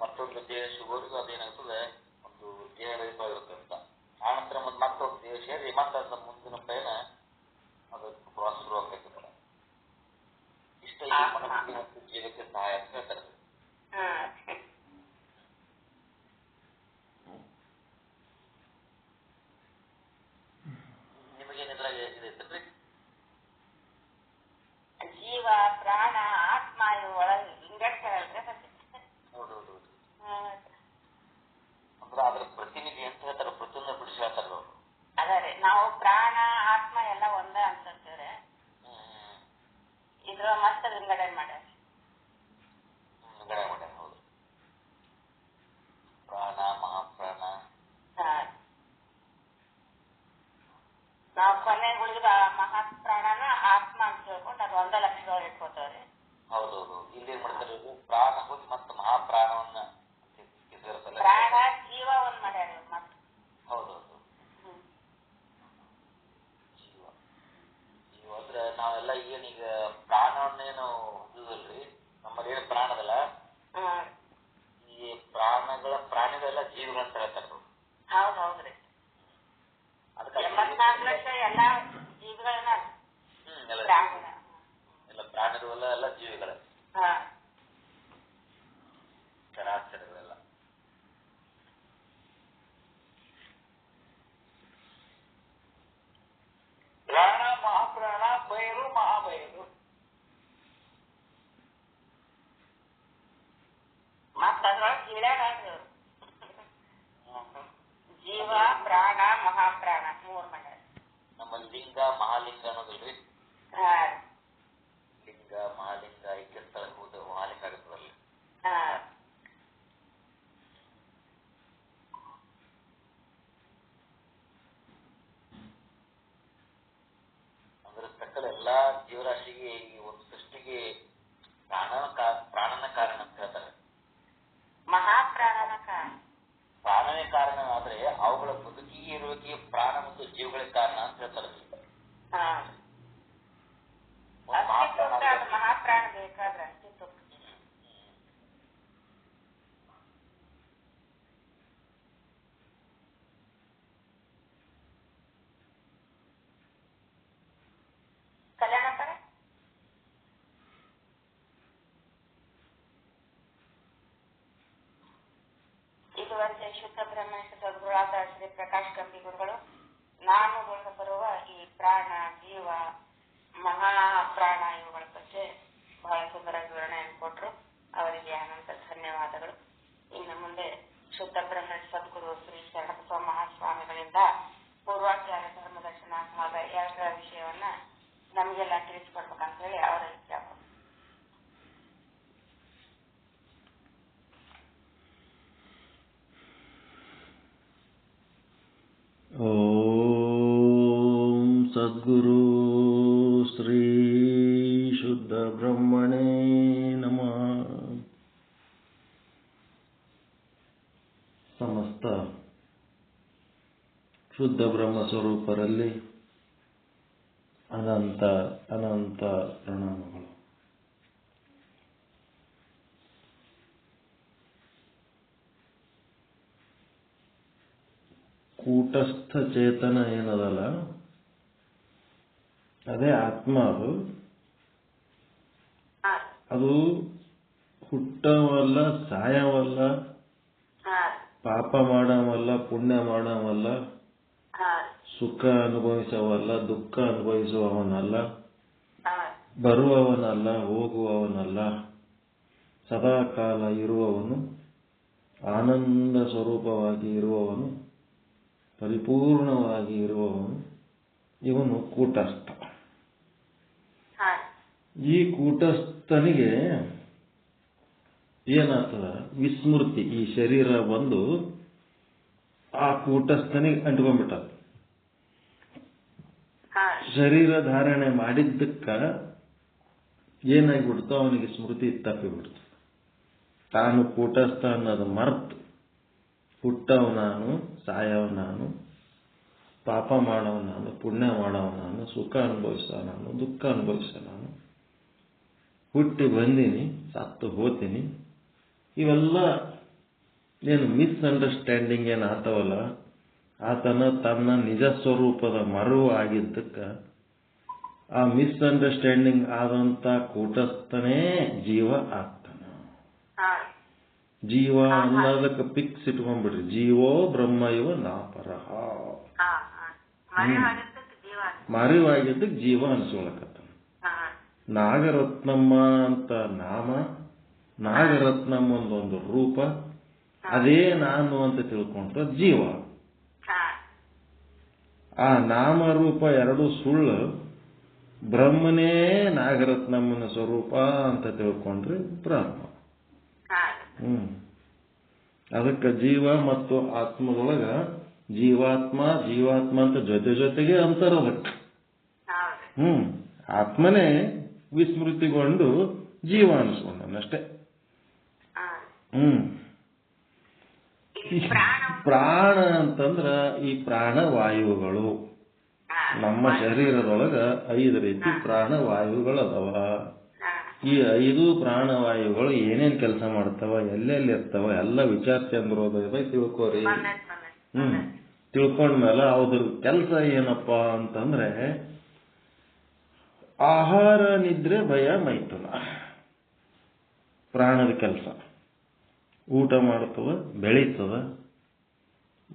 ಮತ್ತೊಂದು ದೇಹ ಸಿಗೋರಿಗೂ ಅದೇನಾಗ್ತದೆ, ಒಂದು ದೇಹ ರಹಿತವಾಗಿರುತ್ತೆ ಅಂತ. ಆನಂತರ ಮತ್ತೊಂದು ದೇಹ ಸೇರಿ ಮತ್ತ ಮುಂದಿನ ಪಯಣ ಅದಕ್ಕೆ ಪ್ರವಾಸ ಶುರು ಆಗ್ತೈತೆ. ಇಷ್ಟ ಈ ಮನಸ್ಸಿಗೆ ಮತ್ತು ಜೀವಕ್ಕೆ ಸಹಾಯ ಅಂತ ಹೇಳ್ತಾರೆ. ನಿಮಗೇನಿದ್ರಾಗ ಇದೈತಲ್ರಿ? ಜೀವ ಪ್ರಾಣ ಆತ್ಮ ಇವು ಒಳಗೆ ಹಿಂಗಡ್ತಾರಲ್ರಿ. ಹೌದೌದು. ಅಂದ್ರೆ ಅದ್ರ ಪ್ರತಿನಿಧಿ ಅಂತ ಹೇಳ್ತಾರ, ಪ್ರತಿಯೊಂದು ಬಿಡಿಸಿ ಹೇಳ್ತಾರ ಅವರು. ಅದೇ ನಾವು ಪ್ರಾಣ ಆತ್ಮ ಎಲ್ಲ ಒಂದ ಅಂತಂತೀವ್ರೆ. ಇದ್ರ ಮತ್ತೆ ವಿಂಗಡಣೆ ಮಾಡ್ಯಾರ. ಹೌದು, ಪ್ರಾಣ ಮಹಾಪ್ರಾಣ. ನಾವು ಕೊನೆಗೆ ಉಳಿದ ಮಹಾಪ್ರಾಣನ ಆತ್ಮ ಅಂತ ಹೇಳ್ಕೊಂಡು ಅದು 1 ಲಕ್ಷದೊಳಗೆ ಇಟ್ಕೋತೇವ್ರಿ. ಹೌದೌದು. ಇಲ್ಲಿ ಏನ್ ಮಾಡ್ತಾರೆ, ಪ್ರಾಣ ಹೋಗಿ ಮತ್ತೆ ಮಹಾಪ್ರಾಣವನ್ನ ಪ್ರಾಣ ಜೀವ ಒಂದ್ ಮಾಡ್ಯಾರ ಮತ್ತೆ. ಹೌದೌದು. ಜೀವ ಅಂದ್ರೆ ನಾವೆಲ್ಲ ಏನೀಗ ಪ್ರಾಣವನ್ನೇನು ಹೊಂದಿದಲ್ರಿ, ನಮ್ಮಲ್ಲಿ ಏನು ಪ್ರಾಣ ಅದಲ್ಲ, ಈ ಪ್ರಾಣಿಗಳೆಲ್ಲ ಜೀವಿಗಳಂತ ಹೇಳ್ತಾರೆ. ಹೌದ್ರಿ. 84 ಲಕ್ಷ ಎಲ್ಲಾ ಜೀವಿಗಳನ್ನ ಎಲ್ಲ ಪ್ರಾಣಿಗಳೆಲ್ಲ ಎಲ್ಲ ಜೀವಿಗಳೇ, ಚರಾಚರಗಳೆಲ್ಲ. ಪ್ರಾಣ ಮಹಾಪ್ರಾಣ, ಬಯಲು ಮಹಾಬಯಲು. ಮತ್ತ ಅದ್ರೊಳಗೆ ಗಿಳ್ಯಾಡ್ರಿ ಅವರು. ಜೀವ ಪ್ರಾಣ ಮಹಾಪ್ರಾಣ 3 ಮಾಡ್ಯಾರ. ನಮ್ಮ ಲಿಂಗ ಮಹಾಲಿಂಗ ಅನ್ನೋದಿಲ್ರಿ. ಲಿಂಗ ಮಹಾಲಿಂಗ ಐಕ್ಯ ಸ್ಥಳ ಹೋದ ಮಹಾಲಿಂಗ ಆಗುತ್ತದಲ್ಲ. ಅಂದ್ರೆ ಸಕಲ ಎಲ್ಲಾ ಜೀವರಾಶಿಗೆ ಈ ಒಂದು ಸೃಷ್ಟಿಗೆ ಪ್ರಾಣನ ಕಾರಣ ಅಂತ ಹೇಳ್ತಾರೆ. ಮಹಾಪ್ರಾಣನ ಕಾರಣ, ಪ್ರಾಣವೇ ಕಾರಣ ಆದ್ರೆ ಅವುಗಳ ಬದುಕಿಗೆ ಇರುವಿಕೆ ಪ್ರಾಣ ಮತ್ತು ಜೀವಗಳೇ ಕಾರಣ ಅಂತ ಹೇಳ್ತಾರೆ. ಮಹಾಪ್ರಾಣ ಬೇಕಾದ್ರೆ ಅಸ್ತಿತ್ವ. ಕಲ್ಯಾಣಕರ ಇದುವರೆಗೆ ಶುದ್ಧ ಬ್ರಹ್ಮೇಶ ಸದ್ಗುರುಳಾದ ಶ್ರೀ ಪ್ರಕಾಶ್ ಗಂಭೀರ್ ಗುರುಗಳು ನಾನು ಬರುವ ಈ ಪ್ರಾಣ ಜೀವ ಮಹಾಪ್ರಾಣ ಇವುಗಳ ಬಗ್ಗೆ ಬಹಳ ಸುಂದರ ವಿವರಣೆಯನ್ನು ಕೊಟ್ಟರು. ಅವರಿಗೆ ಅನಂತ ಧನ್ಯವಾದಗಳು. ಇನ್ನು ಮುಂದೆ ಶುದ್ಧ ಬ್ರಹ್ಮೇಶ ಸದ್ಗುರು ಶ್ರೀ ಶರಣಬಸವ ಮಹಾಸ್ವಾಮಿಗಳಿಂದ ಪೂರ್ವಾಚಾರ್ಯ ಧರ್ಮದರ್ಶನ ಭಾಗ 2ರ ವಿಷಯವನ್ನ ನಮಗೆಲ್ಲ ತಿಳಿಸಿಕೊಡ್ಬೇಕಂತ ಹೇಳಿ ಅವರಲ್ಲಿ ಕೇಳ್ಬೋದು. ಓಂ ಸದ್ಗುರು ಶ್ರೀ ಶುದ್ಧ ಬ್ರಹ್ಮಣೇ ನಮಃ. ಸಮಸ್ತ ಶುದ್ಧ ಬ್ರಹ್ಮ ಸ್ವರೂಪರಲ್ಲಿ ಅನಂತ ಅನಂತ ಪ್ರಣಾಮಗಳು. ಕೂಟಸ್ಥ ಚೇತನ ಏನದಲ್ಲ ಅದೇ ಆತ್ಮ. ಅದು ಹುಟ್ಟವಲ್ಲ, ಸಾಯವಲ್ಲ, ಪಾಪ ಮಾಡವಲ್ಲ, ಪುಣ್ಯ ಮಾಡವಲ್ಲ, ಸುಖ ಅನುಭವಿಸವಲ್ಲ, ದುಃಖ ಅನುಭವಿಸುವವನಲ್ಲ, ಬರುವವನಲ್ಲ, ಹೋಗುವವನಲ್ಲ, ಸದಾಕಾಲ ಇರುವವನು, ಆನಂದ ಸ್ವರೂಪವಾಗಿ ಇರುವವನು, ಪರಿಪೂರ್ಣವಾಗಿ ಇರುವವನು. ಇವನು ಕೂಟಸ್ಥ. ಈ ಕೂಟಸ್ಥನಿಗೆ ಏನಾಗ್ತದ, ವಿಸ್ಮೃತಿ, ಈ ಶರೀರ ಬಂದು ಆ ಕೂಟಸ್ಥನಿಗೆ ಅಂಟ್ಕೊಂಡ್ಬಿಟ್ಟ. ಶರೀರ ಧಾರಣೆ ಮಾಡಿದ್ದಕ್ಕ ಏನಾಗ್ಬಿಡ್ತು, ಅವನಿಗೆ ಸ್ಮೃತಿ ತಪ್ಪಿಬಿಡ್ತು. ತಾನು ಕೂಟಸ್ಥ ಅನ್ನೋದು ಮರ್ತು ಹುಟ್ಟವ ನಾನು, ಸಾಯವ ನಾನು, ಪಾಪ ಮಾಡವ ನಾನು, ಪುಣ್ಯ ಮಾಡವ ನಾನು, ಸುಖ ಅನುಭವಿಸೋ ನಾನು, ದುಃಖ ಅನುಭವಿಸೋ ನಾನು, ಹುಟ್ಟಿ ಬಂದೀನಿ, ಸತ್ತು ಹೋತೀನಿ. ಇವೆಲ್ಲ ಏನು ಮಿಸ್ಅಂಡರ್ಸ್ಟ್ಯಾಂಡಿಂಗ್ ಏನು ಆತವಲ್ಲ, ಆತನ ತನ್ನ ನಿಜ ಸ್ವರೂಪದ ಮರು ಆಗಿದ್ದಕ್ಕೆ ಆ ಮಿಸ್ಅಂಡರ್ಸ್ಟ್ಯಾಂಡಿಂಗ್ ಆದಂತ ಕೂಟಸ್ಥನೇ ಜೀವ ಆಗ್ತಾನ. ಜೀವ ಅನ್ನೋದಕ್ಕೆ ಪಿಕ್ಸ್ ಇಟ್ಕೊಂಡ್ಬಿಡ್ರಿ. ಜೀವೋ ಬ್ರಹ್ಮ ಇವ ನಾಪರಹ. ಮರೆವಾಗಿದ್ದಕ್ಕೆ ಜೀವ ಅನ್ಸ್ಕೊಳಕತ್ತ. ನಾಗರತ್ನಮ್ಮ ಅಂತ ನಾಮ, ನಾಗರತ್ನಮ್ಮ ಒಂದೊಂದು ರೂಪ, ಅದೇ ನಾನು ಅಂತ ತಿಳ್ಕೊಂಡ್ರೆ ಜೀವ. ಆ ನಾಮರೂಪ ಎರಡು ಸುಳ್ಳು, ಬ್ರಹ್ಮನೇ ನಾಗರತ್ನಮ್ಮನ ಸ್ವರೂಪ ಅಂತ ತಿಳ್ಕೊಂಡ್ರೆ ಬ್ರಹ್ಮ. ಅದಕ್ಕೆ ಜೀವ ಮತ್ತು ಆತ್ಮದೊಳಗ ಜೀವಾತ್ಮ ಜೀವಾತ್ಮ ಅಂತ ಜೊತೆ ಜೊತೆಗೆ ಅಂತಾರ ಅದಕ್ಕೆ. ಆತ್ಮನೇ ವಿಸ್ಮೃತಿಗೊಂಡು ಜೀವ ಅನಿಸ್ಕೊಂಡನಷ್ಟೇ. ಪ್ರಾಣ ಅಂತಂದ್ರ ಈ ಪ್ರಾಣವಾಯುಗಳು. ನಮ್ಮ ಶರೀರದೊಳಗ 5 ರೀತಿ ಪ್ರಾಣವಾಯುಗಳು ಅದಾವ. ಈ 5 ಪ್ರಾಣವಾಯುಗಳು ಏನೇನ್ ಕೆಲಸ ಮಾಡ್ತಾವ, ಎಲ್ಲೆಲ್ಲಿ ಇರ್ತಾವ ಎಲ್ಲ ವಿಚಾರಚಂದ್ರೋದಯ ತಿಳ್ಕೋರಿ. ತಿಳ್ಕೊಂಡ್ಮೇಲೆ ಅದ್ರ ಕೆಲಸ ಏನಪ್ಪಾ ಅಂತಂದ್ರೆ ಆಹಾರ, ನಿದ್ರೆ, ಭಯ, ಮೈಥುನ. ಪ್ರಾಣದ ಕೆಲಸ ಊಟ ಮಾಡ್ತದ, ಬೆಳೀತದ,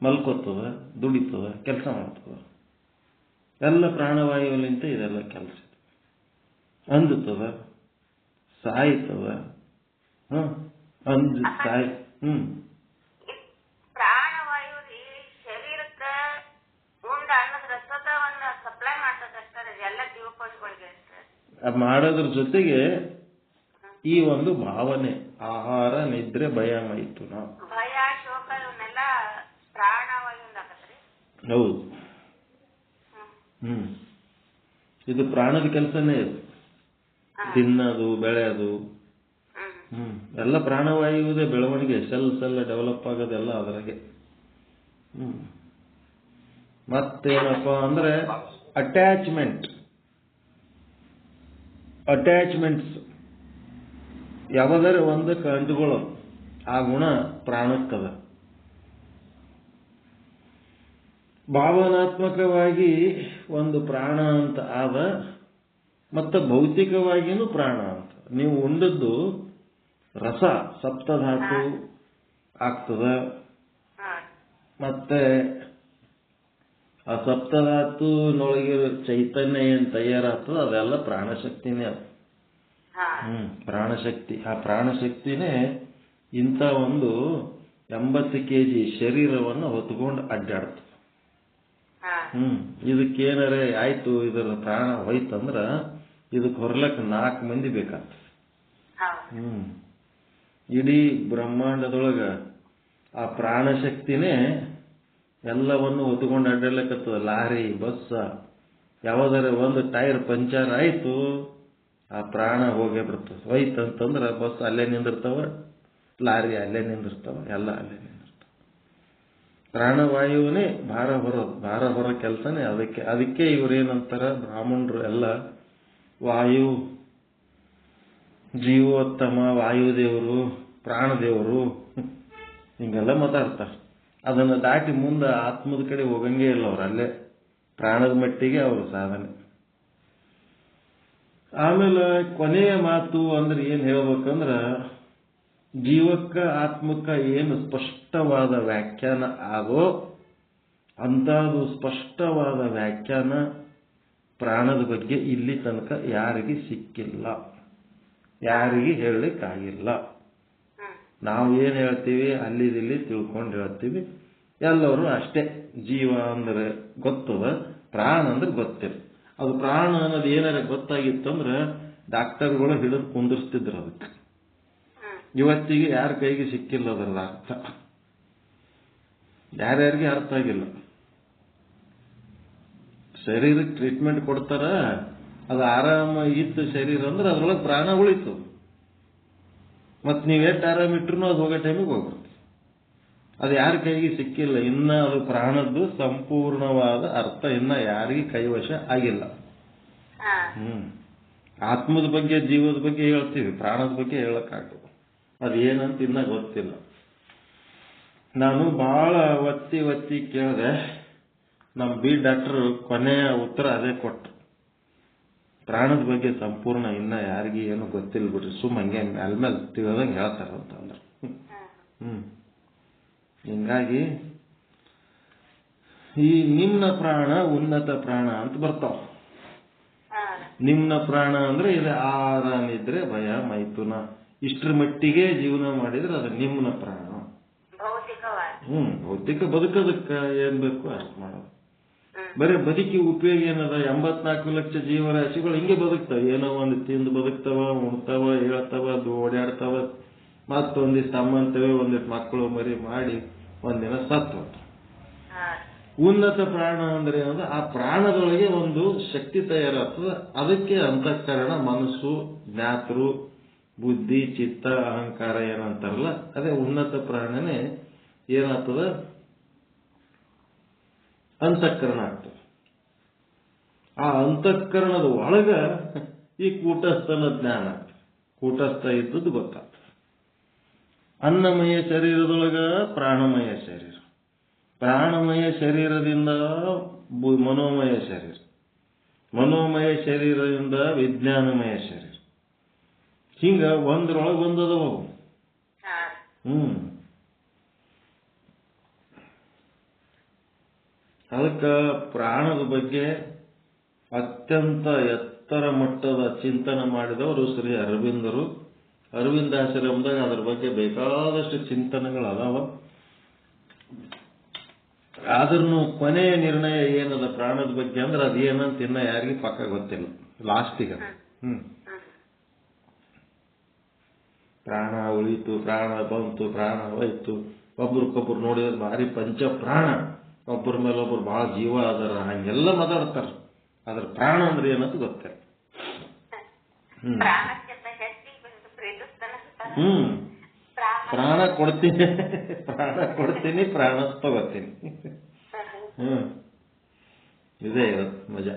ಮಲ್ಕೋತದ, ದುಡಿತದ, ಕೆಲಸ ಮಾಡ್ತದ. ಎಲ್ಲ ಪ್ರಾಣವಾಯುವಿನಿಂದ ಇದೆಲ್ಲ ಕೆಲಸ. ಅಂದುತ್ತದ, ಸಾಯ್ತದ, ಸಾಯ್ ಪ್ರಾಣವಾಯು ಶರೀರಕ್ಕೆ ಉಂಡ ಅನ್ನದ ರಸದವನ್ನ ಸಪ್ಲೈ ಮಾಡ್ತದಷ್ಟೇ, ಎಲ್ಲ ಜೀವಕೋಶಗಳಿಗೆ ಮಾಡೋದ್ರ ಜೊತೆಗೆ ಈ ಒಂದು ಭಾವನೆ ಆಹಾರ, ನಿದ್ರೆ, ಭಯ, ಮೈಥುನ, ಭಯ, ಶೋಕ ಇವನ್ನೆಲ್ಲ ಪ್ರಾಣವಾಯುವಿಂದ ಆಗತ್ರಿ. ಹೌದು. ಇದು ಪ್ರಾಣದ ಕೆಲಸನೇ. ಇದು ತಿನ್ನೋದು, ಬೆಳೆಯೋದು, ಎಲ್ಲ ಪ್ರಾಣವಾಯುವುದೇ ಬೆಳವಣಿಗೆ. ಸೆಲ್ ಡೆವಲಪ್ ಆಗೋದೆಲ್ಲ ಅದರಾಗೆ. ಮತ್ತೇನಪ್ಪ ಅಂದ್ರೆ ಅಟ್ಯಾಚ್ಮೆಂಟ್ಸ್ ಯಾವುದಾರ ಒಂದಕ್ಕೆ ಅಂಟುಕೊಳ್ಳೋದು, ಆ ಗುಣ ಪ್ರಾಣಕ್ಕದ. ಭಾವನಾತ್ಮಕವಾಗಿ ಒಂದು ಪ್ರಾಣ ಅಂತ ಆದ, ಮತ್ತು ಭೌತಿಕವಾಗಿನೂ ಪ್ರಾಣ ಅಂತ. ನೀವು ಉಂಡದ್ದು ರಸ ಸಪ್ತಧಾತು ಆಗ್ತದ, ಮತ್ತೆ ಆ ಸಪ್ತಧಾತುನೊಳಗಿರೋ ಚೈತನ್ಯ ಏನ್ ತಯಾರಾಗ್ತದ ಅದೆಲ್ಲ ಪ್ರಾಣಶಕ್ತಿನೇ. ಪ್ರಾಣಶಕ್ತಿ. ಆ ಪ್ರಾಣಶಕ್ತಿನೇ ಇಂಥ ಒಂದು 80 kg ಶರೀರವನ್ನು ಹೊತ್ಕೊಂಡು ಅಡ್ಡಾಡ್ತದೆ. ಇದಕ್ಕೇನಾರೆ ಆಯ್ತು, ಇದರ ಪ್ರಾಣ ಹೋಯ್ತಂದ್ರ ಇದಕ್ಕೆ ಹೊರಲಕ್ಕೆ 4 ಮಂದಿ ಬೇಕಾಗ್ತದೆ. ಇಡೀ ಬ್ರಹ್ಮಾಂಡದೊಳಗ ಆ ಪ್ರಾಣಶಕ್ತಿನೇ ಎಲ್ಲವನ್ನು ಹೊತ್ಕೊಂಡು ಅಡ್ಡಾಡ್ಲಕ್ಕತ್ತದ. ಲಾರಿ, ಬಸ್, ಯಾವ್ದಾರ ಒಂದು ಟೈರ್ ಪಂಚರ್ ಆಯ್ತು, ಆ ಪ್ರಾಣ ಹೋಗೇ ಬಿಡ್ತದೆ. ಹೋಯ್ತಂತಂದ್ರ ಬಸ್ ಅಲ್ಲೇ ನಿಂದಿರ್ತಾವ, ಲಾರಿ ಅಲ್ಲೇ ನಿಂದಿರ್ತಾವ, ಎಲ್ಲ ಅಲ್ಲೇ ನಿಂದಿರ್ತಾವ. ಪ್ರಾಣವಾಯುವನೇ ಭಾರ ಹೊರೋ ಕೆಲಸನೇ ಅದಕ್ಕೆ. ಅದಕ್ಕೆ ಇವ್ರೇನಂತಾರ ಬ್ರಾಹ್ಮಣರು ಎಲ್ಲ ವಾಯು, ಜೀವೋತ್ತಮ, ವಾಯುದೇವರು, ಪ್ರಾಣದೇವರು ಹಿಂಗೆಲ್ಲ ಮಾತಾಡ್ತಾರೆ. ಅದನ್ನು ದಾಟಿ ಮುಂದೆ ಆತ್ಮದ ಕಡೆ ಹೋಗಂಗೇ ಇಲ್ಲ ಅವ್ರು, ಅಲ್ಲೇ ಪ್ರಾಣದ ಮಟ್ಟಿಗೆ ಅವ್ರ ಸಾಧನೆ. ಆಮೇಲೆ ಕೊನೆಯ ಮಾತು ಅಂದ್ರೆ ಏನ್ ಹೇಳ್ಬೇಕಂದ್ರ, ಜೀವಕ್ಕ ಆತ್ಮಕ್ಕ ಏನು ಸ್ಪಷ್ಟವಾದ ವ್ಯಾಖ್ಯಾನ ಆಗೋ ಅಂಥದ್ದು ಸ್ಪಷ್ಟವಾದ ವ್ಯಾಖ್ಯಾನ ಪ್ರಾಣದ ಬಗ್ಗೆ ಇಲ್ಲಿ ತನಕ ಯಾರಿಗೆ ಸಿಕ್ಕಿಲ್ಲ, ಯಾರಿಗೆ ಹೇಳಲಿಕ್ಕಾಗಿಲ್ಲ. ನಾವು ಏನು ಹೇಳ್ತೀವಿ ಅಲ್ಲಿದಿಲ್ಲಿ ತಿಳ್ಕೊಂಡು ಹೇಳ್ತೀವಿ, ಎಲ್ಲರೂ ಅಷ್ಟೇ. ಜೀವ ಅಂದ್ರೆ ಗೊತ್ತದ, ಪ್ರಾಣ ಅಂದ್ರೆ ಗೊತ್ತಿಲ್ಲ. ಅದು ಪ್ರಾಣ ಅನ್ನೋದು ಏನಾರ ಗೊತ್ತಾಗಿತ್ತಂದ್ರೆ ಡಾಕ್ಟರ್ಗಳು ಹಿಡಿದು ಕುಂದಿರ್ಸ್ತಿದ್ರು ಅದಕ್ಕೆ. ಇವತ್ತಿಗೆ ಯಾರ ಕೈಗೆ ಸಿಕ್ಕಿಲ್ಲ ಅದರ ಅರ್ಥ, ಯಾರ್ಯಾರಿಗೆ ಅರ್ಥ ಆಗಿಲ್ಲ. ಶರೀರಕ್ಕೆ ಟ್ರೀಟ್ಮೆಂಟ್ ಕೊಡ್ತಾರ, ಅದು ಆರಾಮ ಇತ್ತು ಶರೀರ ಅಂದ್ರೆ ಅದ್ರೊಳಗೆ ಪ್ರಾಣ ಉಳಿತು. ಮತ್ತು ನೀವು ಎಷ್ಟು ಆರಾಮ ಇಟ್ರು ಅದು ಹೋಗೋ ಟೈಮಿಗೆ ಹೋಗ್ಬಿಡ್ತು. ಅದು ಯಾರ ಕೈಗೆ ಸಿಕ್ಕಿಲ್ಲ, ಇನ್ನ ಅದು ಪ್ರಾಣದ್ದು ಸಂಪೂರ್ಣವಾದ ಅರ್ಥ ಇನ್ನ ಯಾರಿಗೆ ಕೈವಶ ಆಗಿಲ್ಲ. ಆತ್ಮದ ಬಗ್ಗೆ ಜೀವದ ಬಗ್ಗೆ ಹೇಳ್ತೀವಿ, ಪ್ರಾಣದ ಬಗ್ಗೆ ಹೇಳಕ್ಕಾಗಲ್ಲ. ಅದೇನಂತ ಇನ್ನ ಗೊತ್ತಿಲ್ಲ. ನಾನು ಬಹಳ ಒತ್ತಿ ಕೇಳಿದೆ, ನಮ್ಮ ಡಾಕ್ಟರ್ ಕೊನೆಯ ಉತ್ತರ ಅದೇ ಕೊಟ್ಟರು. ಪ್ರಾಣದ ಬಗ್ಗೆ ಸಂಪೂರ್ಣ ಇನ್ನ ಯಾರಿಗೆ ಏನು ಗೊತ್ತಿಲ್ಲ ಬಿಡ್ರಿ, ಸುಮ್ಮ ಹಂಗೆ ಮೇಲ್ಮೇಲೆ ತಿಳಿದಂಗೆ ಹೇಳ್ತಾರ ಅಂತ ಅಂದ್ರೆ. ಹಿಂಗಾಗಿ ಈ ನಿಮ್ನ ಪ್ರಾಣ ಉನ್ನತ ಪ್ರಾಣ ಅಂತ ಬರ್ತಾವ. ನಿಮ್ನ ಪ್ರಾಣ ಅಂದ್ರೆ ಇದು ಆರಾಮಿದ್ರೆ ಭಯ ಮೈಥುನ ಇಷ್ಟರ ಮಟ್ಟಿಗೆ ಜೀವನ ಮಾಡಿದ್ರೆ ಅದು ನಿಮ್ನ ಪ್ರಾಣ. ಭೌತಿಕ ಬದುಕೋದಕ್ಕ ಏನ್ ಬೇಕು ಅಷ್ಟು ಮಾಡೋದು. ಬರೀ ಬದುಕಿ ಉಪಯೋಗ ಏನದ? 84 ಲಕ್ಷ ಜೀವರಾಶಿಗಳು ಹಿಂಗೆ ಬದುಕ್ತಾವ, ಏನೋ ಒಂದು ತಿಂದು ಬದುಕ್ತಾವ, ಉಣ್ತಾವ, ಹೇಳ್ತಾವ, ಓಡಾಡ್ತಾವ, ಮತ್ತೊಂದಿಷ್ಟು ಅಮ್ಮಂತವೆ, ಒಂದಿಷ್ಟು ಮಕ್ಕಳು ಮರಿ ಮಾಡಿ ಒಂದಿನ ಸತ್ತು. ಉನ್ನತ ಪ್ರಾಣ ಅಂದ್ರೆ ಏನಂದ್ರೆ ಆ ಪ್ರಾಣದೊಳಗೆ ಒಂದು ಶಕ್ತಿ ತಯಾರಾಗ್ತದ. ಅದಕ್ಕೆ ಅಂತಃಕರಣ, ಮನಸ್ಸು, ಜ್ಞಾತೃ, ಬುದ್ಧಿ, ಚಿತ್ತ, ಅಹಂಕಾರ ಏನಂತಾರಲ್ಲ, ಅದೇ ಉನ್ನತ ಪ್ರಾಣನೇ ಏನಾಗ್ತದ, ಅಂತಃಕರಣ ಆಗ್ತದೆ. ಆ ಅಂತಃಕರಣದ ಒಳಗ ಈ ಕೂಟಸ್ಥನ ಜ್ಞಾನ ಆಗ್ತದೆ, ಕೂಟಸ್ಥ ಇದ್ದದ್ದು ಗೊತ್ತಾಗ್ತದೆ. ಅನ್ನಮಯ ಶರೀರದೊಳಗ ಪ್ರಾಣಮಯ ಶರೀರ, ಪ್ರಾಣಮಯ ಶರೀರದಿಂದ ಮನೋಮಯ ಶರೀರ, ಮನೋಮಯ ಶರೀರದಿಂದ ವಿಜ್ಞಾನಮಯ ಶರೀರ, ಹಿಂಗ ಒಂದ್ರೊಳಗೆ ಒಂದದವು. ಅದಕ್ಕೆ ಪ್ರಾಣದ ಬಗ್ಗೆ ಅತ್ಯಂತ ಎತ್ತರ ಮಟ್ಟದ ಚಿಂತನೆ ಮಾಡಿದವರು ಶ್ರೀ ಅರವಿಂದರು. ಅರವಿಂದಾಶ್ರಮದಾಗ ಅದರ ಬಗ್ಗೆ ಬೇಕಾದಷ್ಟು ಚಿಂತನೆಗಳು ಅದಾವ. ಆದ್ರೂ ಕೊನೆಯ ನಿರ್ಣಯ ಏನದ ಪ್ರಾಣದ ಬಗ್ಗೆ ಅಂದ್ರೆ ಅದೇನಂತ ಇನ್ನ ಯಾರಿಗೆ ಪಕ್ಕ ಗೊತ್ತಿಲ್ಲ. ಲಾಸ್ಟಿಗೆ ಪ್ರಾಣ ಉಳಿತು, ಪ್ರಾಣ ಬಂತು, ಪ್ರಾಣ ಹೋಯ್ತು. ಒಬ್ರಿಗೊಬ್ರು ನೋಡಿದ್ರೆ ಭಾರಿ ಪಂಚ ಪ್ರಾಣ, ಒಬ್ಬರ ಮೇಲೆ ಒಬ್ರು ಬಹಳ ಜೀವ ಅದರ, ಹಂಗೆಲ್ಲ ಮಾತಾಡ್ತಾರ. ಅದ್ರ ಪ್ರಾಣ ಅಂದ್ರೆ ಏನಂತ ಗೊತ್ತಿಲ್ಲ. ಪ್ರಾಣ ಕೊಡ್ತೀನಿ, ಪ್ರಾಣ ಕೊಡ್ತೀನಿ, ಪ್ರಾಣ ತಗೋತೀನಿ. ಇದೇ ಇರೋದು ಮಜಾ.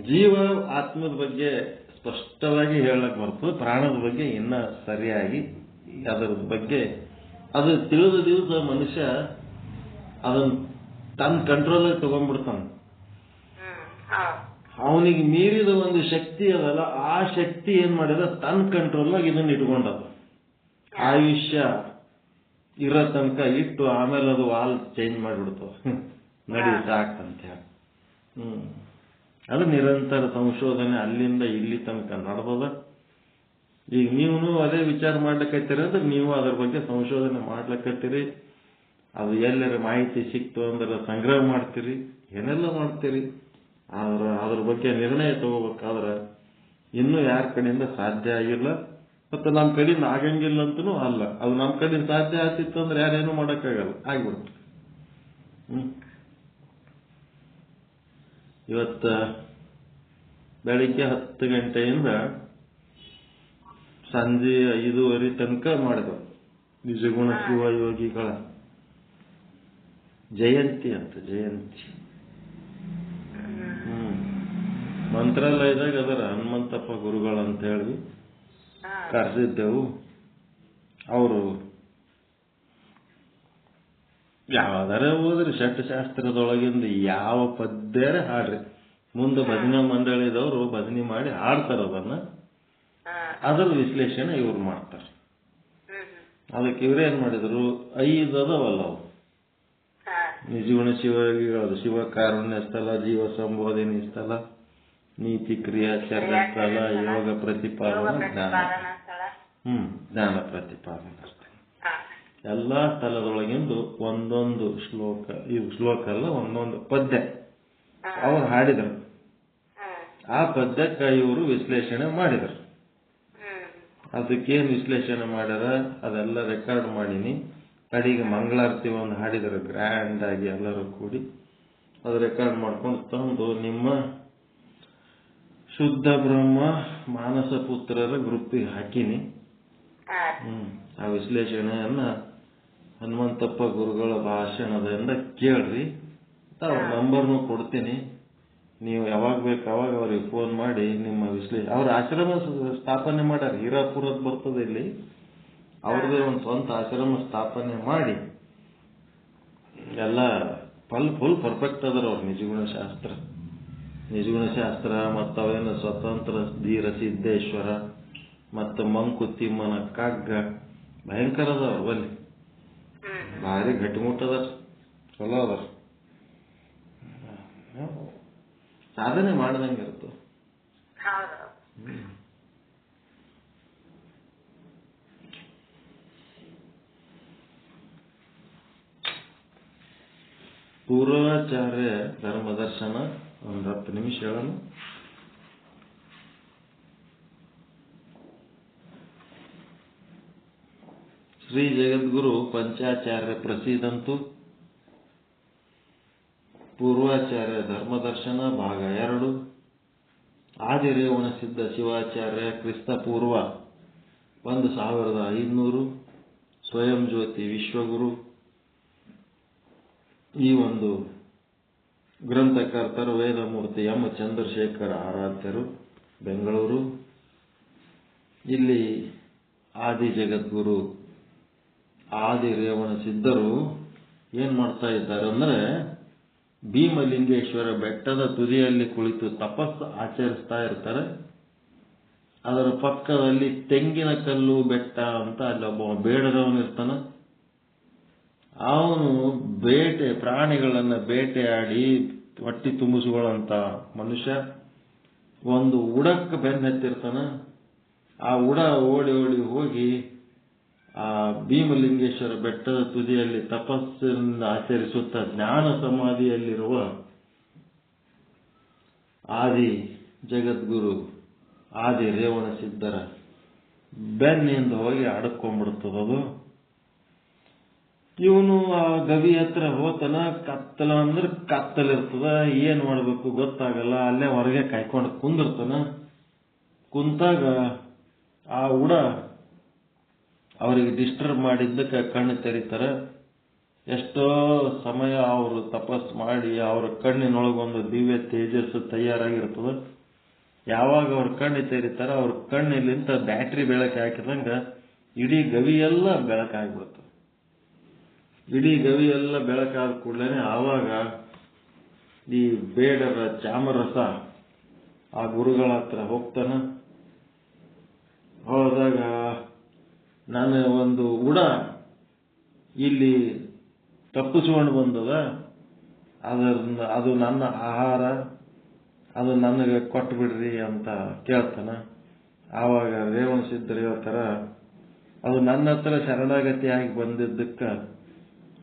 ಜೀವ ಆತ್ಮದ ಬಗ್ಗೆ ಸ್ಪಷ್ಟವಾಗಿ ಹೇಳಕ್ ಬರ್ತದೆ, ಪ್ರಾಣದ ಬಗ್ಗೆ ಇನ್ನ ಸರಿಯಾಗಿ ಅದರ ಬಗ್ಗೆ ಅದು ತಿಳಿದ ದಿವಸ ಮನುಷ್ಯ ಅದನ್ನ ತನ್ನ ಕಂಟ್ರೋಲಾಗಿ ತಗೊಂಡ್ಬಿಡ್ತಾನ. ಅವನಿಗೆ ಮೀರಿದ ಒಂದು ಶಕ್ತಿ ಅದಲ್ಲ, ಆ ಶಕ್ತಿ ಏನ್ ಮಾಡಿದ ತನ್ನ ಕಂಟ್ರೋಲಾಗಿ ಇದನ್ನ ಇಟ್ಕೊಂಡದ. ಆಯುಷ್ಯ ಇರೋ ತನಕ ಇಟ್ಟು ಆಮೇಲೆ ಅದು ವಾಲ್ ಚೇಂಜ್ ಮಾಡಿಬಿಡ್ತವ, ನಡಿ ಸಾಕಂತ ಹೇಳಿ. ಅದು ನಿರಂತರ ಸಂಶೋಧನೆ ಅಲ್ಲಿಂದ ಇಲ್ಲಿ ತನಕ ನಡೆದದ. ಈಗ ನೀವು ಅದೇ ವಿಚಾರ ಮಾಡ್ಲಿಕ್ಕತ್ತೀರಿ ಅಂದ್ರೆ ನೀವು ಅದ್ರ ಬಗ್ಗೆ ಸಂಶೋಧನೆ ಮಾಡ್ಲಿಕ್ಕತ್ತೀರಿ. ಅದು ಎಲ್ಲರ ಮಾಹಿತಿ ಸಿಕ್ತು ಅಂದ್ರೆ ಸಂಗ್ರಹ ಮಾಡ್ತೀರಿ, ಏನೆಲ್ಲ ಮಾಡ್ತೀರಿ. ಆದ್ರೆ ಅದ್ರ ಬಗ್ಗೆ ನಿರ್ಣಯ ತಗೋಬೇಕಾದ್ರೆ ಇನ್ನೂ ಯಾರ ಕಡೆಯಿಂದ ಸಾಧ್ಯ ಆಗಿಲ್ಲ, ಮತ್ತು ನಮ್ಮ ಕಡೆಯಿಂದ ಆಗಂಗಿಲ್ಲ ಅಂತನೂ ಅಲ್ಲ. ಅದು ನಮ್ಮ ಕಡೆಯಿಂದ ಸಾಧ್ಯ ಆಗ್ತಿತ್ತು ಅಂದ್ರೆ ಯಾರೇನು ಮಾಡೋಕ್ಕಾಗಲ್ಲ, ಆಗ್ಬಿಡುತ್ತೆ. ಇವತ್ತ ಬೆಳಿಗ್ಗೆ 10 ಗಂಟೆಯಿಂದ ಸಂಜೆ 5:30 ತನಕ ಮಾಡಿದವು ನಿಜಗುಣ ಶಿವಯೋಗಿಗಳ ಜಯಂತಿ ಅಂತ. ಜಯಂತಿ ಮಂತ್ರಾಲಯದಾಗ ಅದರ ಹನುಮಂತಪ್ಪ ಗುರುಗಳಂತ ಹೇಳಿ ಕರೆಸಿದ್ದೆವು. ಅವರು ಯಾವ್ದಾರ ಓದ್ರಿ ಷಟ್ಶಾಸ್ತ್ರದೊಳಗಿಂದ ಯಾವ ಪದ್ಯರೇ ಹಾಡ್ರಿ, ಮುಂದೆ ಭಜನೆ ಮಂಡಳಿದವರು ಭಜನೆ ಮಾಡಿ ಹಾಡ್ತಾರ ಅದನ್ನ, ಅದರ ವಿಶ್ಲೇಷಣೆ ಇವ್ರು ಮಾಡ್ತಾರೆ. ಅದಕ್ಕೆ ಇವ್ರೇನ್ ಮಾಡಿದ್ರು, 5 ಅದಾವಲ್ಲ ಅವು ನಿಜಗುಣ ಶಿವಯೋಗಿಗಳು, ಶಿವಕಾರುಣ್ಯ ಸ್ಥಳ, ಜೀವ ಸಂಬೋಧಿನಿ ಸ್ಥಳ, ನೀತಿ ಕ್ರಿಯಾಚರ್ಯ ಸ್ಥಳ, ಯೋಗ ಪ್ರತಿಪಾದನ, ಜ್ಞಾನ ಪ್ರತಿಪಾದನ ಸ್ಥಳ. ಎಲ್ಲಾ ಸ್ಥಳದೊಳಗಿಂದು ಒಂದೊಂದು ಶ್ಲೋಕ, ಇವು ಶ್ಲೋಕ ಅಲ್ಲ, ಒಂದೊಂದು ಪದ್ಯ ಅವ್ರು ಹಾಡಿದರು. ಆ ಪದ್ಯಕ್ಕೆ ಇವರು ವಿಶ್ಲೇಷಣೆ ಮಾಡಿದರು. ಅದಕ್ಕೇನು ವಿಶ್ಲೇಷಣೆ ಮಾಡ್ಯಾರ ಅದೆಲ್ಲ ರೆಕಾರ್ಡ್ ಮಾಡೀನಿ. ಕಡೆಗೆ ಮಂಗಳಾರತಿ ಒಂದು ಹಾಡಿದರು ಗ್ರ್ಯಾಂಡ್ ಆಗಿ ಎಲ್ಲರೂ ಕೂಡಿ. ಅದು ರೆಕಾರ್ಡ್ ಮಾಡ್ಕೊಂಡು ತಂದು ನಿಮ್ಮ ಶುದ್ಧ ಬ್ರಹ್ಮ ಮಾನಸ ಪುತ್ರರ ಗ್ರೂಪಿಗೆ ಹಾಕಿನಿ. ಆ ವಿಶ್ಲೇಷಣೆಯನ್ನ ಹನುಮಂತಪ್ಪ ಗುರುಗಳ ಭಾಷಣದಿಂದ ಕೇಳ್ರಿ. ಅವ್ರ ನಂಬರ್ನು ಕೊಡ್ತೀನಿ, ನೀವು ಯಾವಾಗ ಬೇಕು ಅವಾಗ ಅವ್ರಿಗೆ ಫೋನ್ ಮಾಡಿ ನಿಮ್ಮ ಅವ್ರ ಆಶ್ರಮ ಸ್ಥಾಪನೆ ಮಾಡ್ಯಾರ. ಹೀರಾಪುರದ ಬರ್ತದೆ ಇಲ್ಲಿ, ಅವ್ರದೇ ಒಂದು ಸ್ವಂತ ಆಶ್ರಮ ಸ್ಥಾಪನೆ ಮಾಡಿ ಎಲ್ಲ ಫುಲ್ ಪರ್ಫೆಕ್ಟ್ ಅದರ ಅವ್ರು. ನಿಜಗುಣ ಶಾಸ್ತ್ರ ಮತ್ತು ಅವೇನು ಸ್ವತಂತ್ರ ಧೀರ ಸಿದ್ದೇಶ್ವರ ಮತ್ತು ಮಂಕುತಿಮ್ಮನ ಕಗ್ಗ ಭಯಂಕರ ಅದ ಅವ್ರ ಬಲ್ಲಿ, ಭಾರಿ ಗಟ್ಟಿಮುಟ್ಟದ, ಚಲೋ ಅದ, ಸಾಧನೆ ಮಾಡ್ದಂಗೆ ಇರುತ್ತೆ. ಪೂರ್ವಾಚಾರ್ಯ ಧರ್ಮದರ್ಶನ ಒಂದು 10 ನಿಮಿಷ ಹೇಳೋಣ. ಶ್ರೀ ಜಗದ್ಗುರು ಪಂಚಾಚಾರ್ಯ ಪ್ರಸಿದ್ಧಂತು ಪೂರ್ವಾಚಾರ್ಯ ಧರ್ಮದರ್ಶನ ಭಾಗ 2. ಆದಿರೇವಣ ಸಿದ್ಧ ಶಿವಾಚಾರ್ಯ ಕ್ರಿಸ್ತ ಪೂರ್ವ 1500, ಸ್ವಯಂ ಜ್ಯೋತಿ ವಿಶ್ವಗುರು. ಈ ಒಂದು ಗ್ರಂಥಕರ್ತರು ವೇದಮೂರ್ತಿ ಎಂ ಚಂದ್ರಶೇಖರ ಆರಾಧ್ಯರು, ಬೆಂಗಳೂರು. ಇಲ್ಲಿ ಆದಿ ಜಗದ್ಗುರು ಆದಿರೇವಣ ಸಿದ್ಧರು ಏನ್ ಮಾಡ್ತಾ ಇದ್ದಾರೆ ಅಂದ್ರೆ, ಭೀಮಲಿಂಗೇಶ್ವರ ಬೆಟ್ಟದ ತುದಿಯಲ್ಲಿ ಕುಳಿತು ತಪಸ್ಸು ಆಚರಿಸ್ತಾ ಇರ್ತಾರೆ. ಅದರ ಪಕ್ಕದಲ್ಲಿ ತೆಂಗಿನ ಕಲ್ಲು ಬೆಟ್ಟ ಅಂತ ಅಲ್ಲಿ ಒಬ್ಬ ಬೇಡದವನಿರ್ತಾನ. ಅವನು ಪ್ರಾಣಿಗಳನ್ನ ಬೇಟೆಯಾಡಿ ಹೊಟ್ಟಿ ತುಂಬಿಸುವಂತ ಮನುಷ್ಯ. ಒಂದು ಉಡಕ್ಕೆ ಬೆನ್ನತ್ತಿರ್ತಾನ. ಆ ಉಡ ಓಡಿ ಹೋಗಿ ಆ ಭೀಮಲಿಂಗೇಶ್ವರ ಬೆಟ್ಟದ ತುದಿಯಲ್ಲಿ ತಪಸ್ಸನ್ನು ಆಚರಿಸುತ್ತಾ ಜ್ಞಾನ ಸಮಾಧಿಯಲ್ಲಿರುವ ಆದಿ ಜಗದ್ಗುರು ಆದಿ ರೇವಣ ಸಿದ್ಧರ ಬೆನ್ನಿಂದ ಹೋಗಿ ಅಡಕೊಂಡ್ಬಿಡ್ತದದು. ಇವನು ಆ ಗವಿ ಹತ್ರ ಹೋತನ. ಕತ್ತಲ ಅಂದ್ರೆ ಕತ್ತಲಿರ್ತದ, ಏನ್ ಮಾಡ್ಬೇಕು ಗೊತ್ತಾಗಲ್ಲ. ಅಲ್ಲೇ ಹೊರಗೆ ಕಾಯ್ಕೊಂಡು ಕುಂದಿರ್ತಾನ. ಕುಂತಾಗ ಆ ಉಡ ಅವರಿಗೆ ಡಿಸ್ಟರ್ಬ್ ಮಾಡಿದ್ದಕ್ಕೆ ಕಣ್ಣು ತೆರೀತಾರೆ. ಎಷ್ಟೋ ಸಮಯ ಅವರು ತಪಸ್ಸು ಮಾಡಿ ಅವರ ಕಣ್ಣಿನೊಳಗೊಂದು ದಿವ್ಯ ತೇಜಸ್ಸು ತಯಾರಾಗಿರ್ತದೆ. ಯಾವಾಗ ಅವ್ರ ಕಣ್ಣು ತೆರೀತಾರ, ಅವ್ರ ಕಣ್ಣಿಲಿಂತ ಬ್ಯಾಟ್ರಿ ಬೆಳಕು ಹಾಕಿದಂಗ ಇಡೀ ಗವಿಯೆಲ್ಲ ಬೆಳಕಾಗ್ಬಿಡ್ತದೆ. ಇಡೀ ಗವಿಯೆಲ್ಲ ಬೆಳಕಾದ ಕೂಡಲೇ ಆವಾಗ ಈ ಬೇಡರ ಚಾಮರಸ ಆ ಗುರುಗಳ ಹತ್ರ ಹೋಗ್ತಾನ. ಹೋದಾಗ ನಾನು ಒಂದು ಉಡ ಇಲ್ಲಿ ತಪ್ಪಿಸ್ಕೊಂಡು ಬಂದದ, ಅದು ನನ್ನ ಆಹಾರ, ಅದು ನನಗೆ ಕೊಟ್ಟು ಬಿಡ್ರಿ ಅಂತ ಕೇಳ್ತಾನ. ಆವಾಗ ರೇವಣ ಸಿದ್ಧರು ಹೇಳ್ತಾರ, ಅದು ನನ್ನ ಹತ್ರ ಶರಣಾಗತಿಯಾಗಿ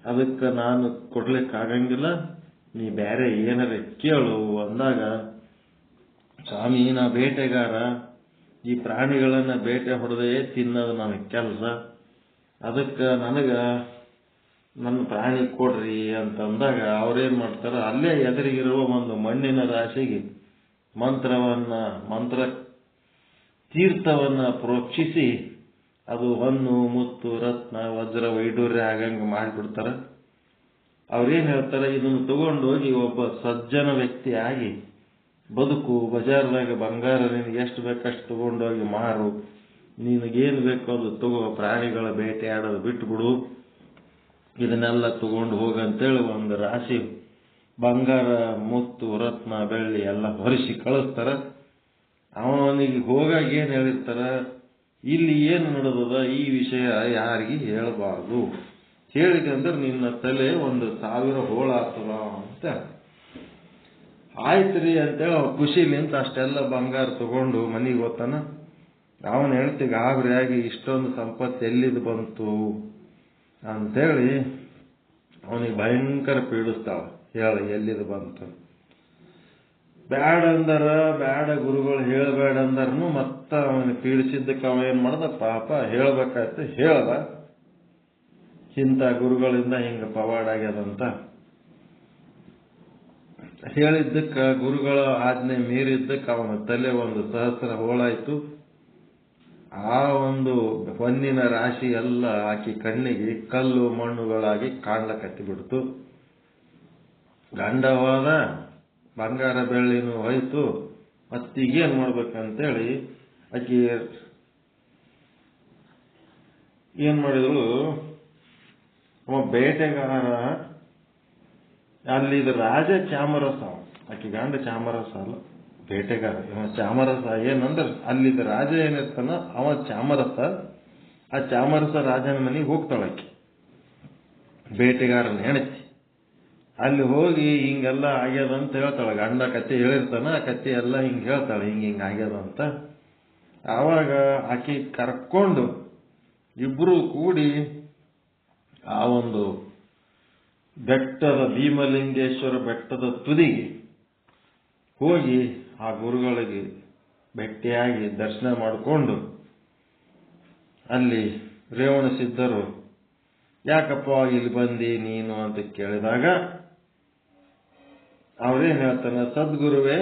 ಅದಕ್ಕೆ ನಾನು ಕೊಡ್ಲಿಕ್ಕೆ ಆಗಂಗಿಲ್ಲ, ನೀ ಬೇರೆ ಏನಾರ ಕೇಳು ಅಂದಾಗ, ಸ್ವಾಮಿ ನಾ ಬೇಟೆಗಾರ, ಈ ಪ್ರಾಣಿಗಳನ್ನ ಬೇಟೆ ಹೊಡೆದೇ ತಿನ್ನೋದು ನನ್ನ ಕೆಲಸ, ಅದಕ್ಕೆ ನನ್ನ ಪ್ರಾಣಿ ಕೊಡ್ರಿ ಅಂತಂದಾಗ ಅವ್ರೇನ್ ಮಾಡ್ತಾರ, ಅಲ್ಲೇ ಎದುರಿಗಿರುವ ಒಂದು ಮಣ್ಣಿನ ರಾಶಿಗೆ ಮಂತ್ರ ತೀರ್ಥವನ್ನ ಪ್ರೋಕ್ಷಿಸಿ ಅದು ಹೊನ್ನು ಮುತ್ತು ರತ್ನ ವಜ್ರ ವೈಡೂರ್ಯ ಆಗಂಗೆ ಮಾಡಿಬಿಡ್ತಾರ. ಅವ್ರೇನ್ ಹೇಳ್ತಾರ, ಇದನ್ನು ತಗೊಂಡೋಗಿ ಒಬ್ಬ ಸಜ್ಜನ ವ್ಯಕ್ತಿ ಆಗಿ ಬದುಕು, ಬಜಾರ್ದಾಗ ಬಂಗಾರ ನಿನಗೆ ಎಷ್ಟು ಬೇಕಷ್ಟು ತಗೊಂಡೋಗಿ ಮಾರು, ನಿನಗೇನು ಬೇಕೋ ಅದು ತಗೋ, ಪ್ರಾಣಿಗಳ ಬೇಟೆ ಆಡೋದು ಬಿಟ್ಬಿಡು, ಇದನ್ನೆಲ್ಲ ತಗೊಂಡು ಹೋಗಂತೇಳಿ ಒಂದು ರಾಶಿ ಬಂಗಾರ ಮುತ್ತು ರತ್ನ ಬೆಳ್ಳಿ ಎಲ್ಲ ಹೊರಿಸಿ ಕಳಿಸ್ತಾರ. ಅವನಿಗೆ ಹೋಗಾಗ ಏನು ಹೇಳಿರ್ತಾರ, ಇಲ್ಲಿ ಏನು ನಡೆದದ ಈ ವಿಷಯ ಯಾರಿಗೆ ಹೇಳಬಾರ್ದು, ಹೇಳಿದಂದ್ರೆ ನಿನ್ನ ತಲೆ 1,000 ಹೋಳ ಆಗ್ತದ ಅಂತ. ಆಯ್ತ್ರಿ ಅಂತೇಳಿ ಅವ ಖುಷಿಲಿಂತ ಅಷ್ಟೆಲ್ಲ ಬಂಗಾರ ತಗೊಂಡು ಮನೆಗೆ ಹೋಗ್ತಾನ. ಅವನ ಹೆಂಡತಿ ಗಾಬರಿಯಾಗಿ ಇಷ್ಟೊಂದು ಸಂಪತ್ತು ಎಲ್ಲಿದು ಬಂತು ಅಂತೇಳಿ ಅವನಿಗೆ ಭಯಂಕರ ಪೀಡಿಸ್ತಾವ. ಹೇಳ ಎಲ್ಲಿದು ಬಂತು, ಬ್ಯಾಡ ಅಂದರ ಬ್ಯಾಡ, ಗುರುಗಳು ಹೇಳಬೇಡ ಅಂದರ್ನು ಮತ್ತ ಅವನಿಗೆ ಪೀಡಿಸಿದ್ದಕ್ಕೆ ಅವ ಏನ್ ಮಾಡ್ದ, ಪಾಪ ಹೇಳ್ಬೇಕಾಯ್ತು ಹೇಳ್ದ. ಇಂಥ ಗುರುಗಳಿಂದ ಹಿಂಗ ಪವಾಡ ಆಗ್ಯದಂತ ಹೇಳಿದ್ದಕ್ಕ ಗುರುಗಳ ಆಜ್ಞೆ ಮೀರಿದ್ದಕ್ಕೆ ಅವನ ತಲೆ 1,000 ಹೋಳಾಯ್ತು. ಆ ಒಂದು ಹೊನ್ನಿನ ರಾಶಿ ಎಲ್ಲ ಆಕಿ ಕಣ್ಣಿಗೆ ಕಲ್ಲು ಮಣ್ಣುಗಳಾಗಿ ಕಾಣ್ಲಕತ್ತಿ ಬಿಡ್ತು. ಗಂಡವಾದ ಬಂಗಾರ ಬೆಳ್ಳಿನೂ ಹೋಯ್ತು. ಮತ್ತೀಗೇನ್ ಮಾಡ್ಬೇಕಂತೇಳಿ ಆಕಿ ಏನ್ ಮಾಡಿದಳು, ಅವ ಬೇಟೆಗಾರ ಅಲ್ಲಿದ ರಾಜ ಚಾಮರಸ, ಆಕಿ ಗಂಡ ಚಾಮರಸ ಅಲ್ಲ ಬೇಟೆಗಾರ, ಇವ ಚಾಮರಸ. ಏನಂದ್ರ ಅಲ್ಲಿದ್ದ ರಾಜ ಏನಿರ್ತಾನ ಅವ ಚಾಮರಸ. ಆ ಚಾಮರಸ ರಾಜನ ಮನೆಗೆ ಹೋಗ್ತಾಳಕಿ, ಬೇಟೆಗಾರನ ಹೆಣತಿ. ಅಲ್ಲಿ ಹೋಗಿ ಹಿಂಗೆಲ್ಲ ಆಗ್ಯದ ಅಂತ ಹೇಳ್ತಾಳೆ. ಗಂಡ ಕತೆ ಹೇಳಿರ್ತಾನ, ಆ ಕತೆ ಎಲ್ಲ ಹಿಂಗೆ ಹೇಳ್ತಾಳೆ, ಹಿಂಗ ಆಗ್ಯದ ಅಂತ. ಆವಾಗ ಆಕಿ ಕರ್ಕೊಂಡು ಇಬ್ರು ಕೂಡಿ ಆ ಒಂದು ಬೆಟ್ಟದ ಭೀಮಲಿಂಗೇಶ್ವರ ಬೆಟ್ಟದ ತುದಿಗೆ ಹೋಗಿ ಆ ಗುರುಗಳಿಗೆ ಭೇಟಿಯಾಗಿ ದರ್ಶನ ಮಾಡಿಕೊಂಡು ಅಲ್ಲಿ ರೇವಣ ಸಿದ್ಧರು ಯಾಕಪ್ಪ ಇಲ್ಲಿ ಬಂದಿ ನೀನು ಅಂತ ಕೇಳಿದಾಗ ಅವರೇನ್ ಹೇಳ್ತಾನೆ, ಸದ್ಗುರುವೇ,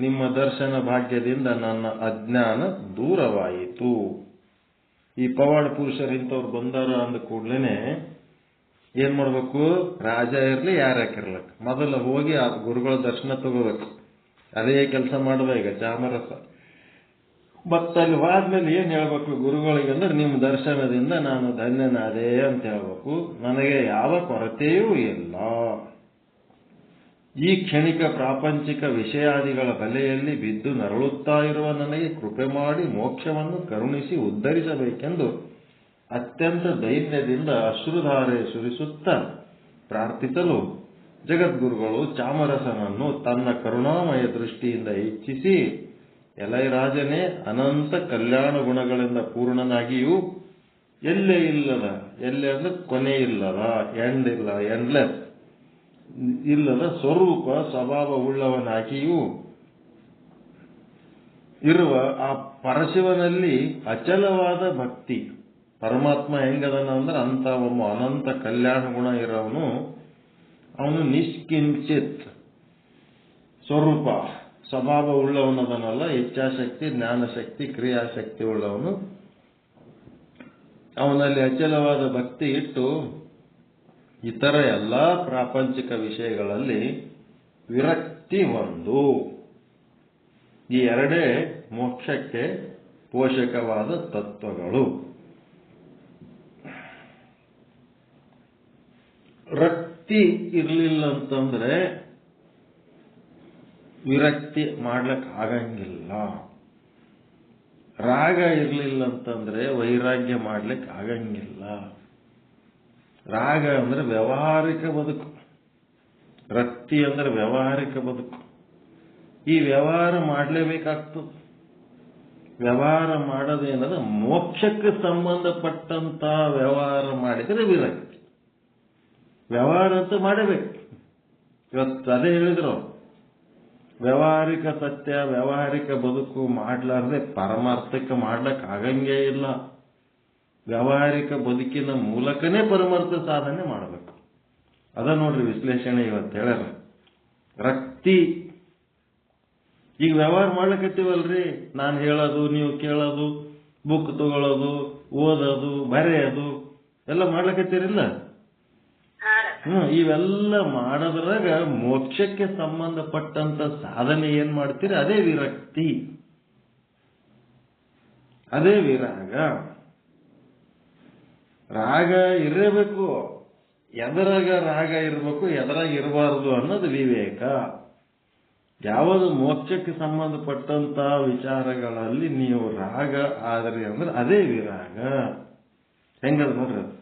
ನಿಮ್ಮ ದರ್ಶನ ಭಾಗ್ಯದಿಂದ ನನ್ನ ಅಜ್ಞಾನ ದೂರವಾಯಿತು. ಈ ಪವಾಡ ಪುರುಷರಿಂತವ್ರು ಬಂದಾರ ಅಂದ ಕೂಡ್ಲೇನೆ ಏನ್ ಮಾಡ್ಬೇಕು, ರಾಜ ಇರ್ಲಿ ಯಾರ್ಯಾಕಿರ್ಲಕ್ ಮೊದಲು ಹೋಗಿ ಆ ಗುರುಗಳ ದರ್ಶನ ತಗೋಬೇಕು. ಅದೇ ಕೆಲಸ ಮಾಡುವ ಈಗ ಚಾಮರಸ. ಮತ್ತಲ್ಲಿ ಹೋದ್ಮೇಲೆ ಏನ್ ಹೇಳ್ಬೇಕು ಗುರುಗಳಿಗೆ ಅಂದ್ರೆ, ನಿಮ್ಮ ದರ್ಶನದಿಂದ ನಾನು ಧನ್ಯನಾದೆ ಅಂತ ಹೇಳ್ಬೇಕು. ನನಗೆ ಯಾವ ಕೊರತೆಯೂ ಇಲ್ಲ. ಈ ಕ್ಷಣಿಕ ಪ್ರಾಪಂಚಿಕ ವಿಷಯಾದಿಗಳ ಬಲೆಯಲ್ಲಿ ಬಿದ್ದು ನರಳುತ್ತಾ ಇರುವ ನನಗೆ ಕೃಪೆ ಮಾಡಿ ಮೋಕ್ಷವನ್ನು ಕರುಣಿಸಿ ಉದ್ಧರಿಸಬೇಕೆಂದು ಅತ್ಯಂತ ದೈನ್ಯದಿಂದ ಅಶ್ರುಧಾರೆ ಸುರಿಸುತ್ತಾ ಪ್ರಾರ್ಥಿಸಲು ಜಗದ್ಗುರುಗಳು ಚಾಮರಸನನ್ನು ತನ್ನ ಕರುಣಾಮಯ ದೃಷ್ಟಿಯಿಂದ ಇಚ್ಛಿಸಿ, ಎಲೈರಾಜನೇ, ಅನಂತ ಕಲ್ಯಾಣ ಗುಣಗಳಿಂದ ಪೂರ್ಣನಾಗಿಯೂ ಎಲ್ಲೇ ಇಲ್ಲದ, ಎಲ್ಲೇ ಅಂದ್ರೆ ಕೊನೆ ಇಲ್ಲದ, ಎಂಡಿಲ್ಲ, ಎಂಡ್ಲೆಸ್ ಇಲ್ಲದ ಸ್ವರೂಪ ಸ್ವಭಾವವುಳ್ಳವನಾಗಿಯೂ ಇರುವ ಆ ಪರಶಿವನಲ್ಲಿ ಅಚಲವಾದ ಭಕ್ತಿ. ಪರಮಾತ್ಮ ಹೆಂಗದನ ಅಂದ್ರೆ ಅಂತ ಒಬ್ಬ ಅನಂತ ಕಲ್ಯಾಣ ಗುಣ ಇರೋವನು. ಅವನು ನಿಷ್ಕಿಂಚಿತ್ ಸ್ವರೂಪ ಸ್ವಭಾವ ಉಳ್ಳವನದನಲ್ಲ, ಇಚ್ಛಾಶಕ್ತಿ, ಜ್ಞಾನಶಕ್ತಿ, ಕ್ರಿಯಾಶಕ್ತಿ ಉಳ್ಳವನು. ಅವನಲ್ಲಿ ಅಚಲವಾದ ಭಕ್ತಿ ಇಟ್ಟು ಇತರ ಎಲ್ಲ ಪ್ರಾಪಂಚಿಕ ವಿಷಯಗಳಲ್ಲಿ ವಿರಕ್ತಿ ಒಂದು. ಈ ಎರಡೇ ಮೋಕ್ಷಕ್ಕೆ ಪೋಷಕವಾದ ತತ್ವಗಳು. ರಕ್ತಿ ಇರಲಿಲ್ಲ ಅಂತಂದ್ರೆ ವಿರಕ್ತಿ ಮಾಡ್ಲಕ್ ಆಗಂಗಿಲ್ಲ. ರಾಗ ಇರಲಿಲ್ಲ ಅಂತಂದ್ರೆ ವೈರಾಗ್ಯ ಮಾಡ್ಲಿಕ್ಕೆ ಆಗಂಗಿಲ್ಲ. ರಾಗ ಅಂದ್ರೆ ವ್ಯಾವಹಾರಿಕ ಬದುಕು, ರಕ್ತಿ ಅಂದ್ರೆ ವ್ಯಾವಹಾರಿಕ ಬದುಕು. ಈ ವ್ಯವಹಾರ ಮಾಡಲೇಬೇಕಾಗ್ತದೆ. ವ್ಯವಹಾರ ಮಾಡೋದೇನದ ಮೋಕ್ಷಕ್ಕೆ ಸಂಬಂಧಪಟ್ಟಂತ ವ್ಯವಹಾರ ಮಾಡಿದರೆ ವಿರಕ್ತಿ. ವ್ಯವಹಾರ ಅಂತ ಮಾಡಬೇಕು. ಇವತ್ತು ಅದೇ ಹೇಳಿದ್ರು, ವ್ಯಾವಹಾರಿಕ ಸತ್ಯ, ವ್ಯಾವಹಾರಿಕ ಬದುಕು ಮಾಡ್ಲಾರ್ದೆ ಪರಮಾರ್ಥಕ್ಕೆ ಮಾಡ್ಲಕ್ ಆಗಂಗೇ ಇಲ್ಲ. ವ್ಯಾವಹಾರಿಕ ಬದುಕಿನ ಮೂಲಕನೇ ಪರಮಾರ್ಥ ಸಾಧನೆ ಮಾಡಬೇಕು. ಅದ ನೋಡ್ರಿ ವಿಶ್ಲೇಷಣೆ ಇವತ್ತು ಹೇಳ್ಯಾರ. ರಕ್ತಿ ಈಗ ವ್ಯವಹಾರ ಮಾಡ್ಲಕತ್ತೀವಲ್ರಿ, ನಾನು ಹೇಳೋದು, ನೀವು ಕೇಳೋದು, ಬುಕ್ ತಗೊಳ್ಳೋದು, ಓದೋದು, ಬರೆಯೋದು ಎಲ್ಲ ಮಾಡ್ಲಕತ್ತೀರಿಲ್ಲ. ಇವೆಲ್ಲ ಮಾಡೋದ್ರಾಗ ಮೋಕ್ಷಕ್ಕೆ ಸಂಬಂಧಪಟ್ಟಂತ ಸಾಧನೆ ಏನ್ ಮಾಡ್ತೀರಿ, ಅದೇ ವಿರಕ್ತಿ, ಅದೇ ವಿರಾಗ. ರಾಗ ಇರಬೇಕು. ಎದರಾಗ ರಾಗ ಇರಬೇಕು, ಎದರಾಗ ಇರಬಾರದು ಅನ್ನೋದು ವಿವೇಕ. ಯಾವುದು ಮೋಕ್ಷಕ್ಕೆ ಸಂಬಂಧಪಟ್ಟಂತ ವಿಚಾರಗಳಲ್ಲಿ ನೀವು ರಾಗ ಆದ್ರಿ ಅಂದ್ರೆ ಅದೇ ವಿರಾಗ. ಹೆಂಗದ ನೋಡ್ರಿ ಅದು.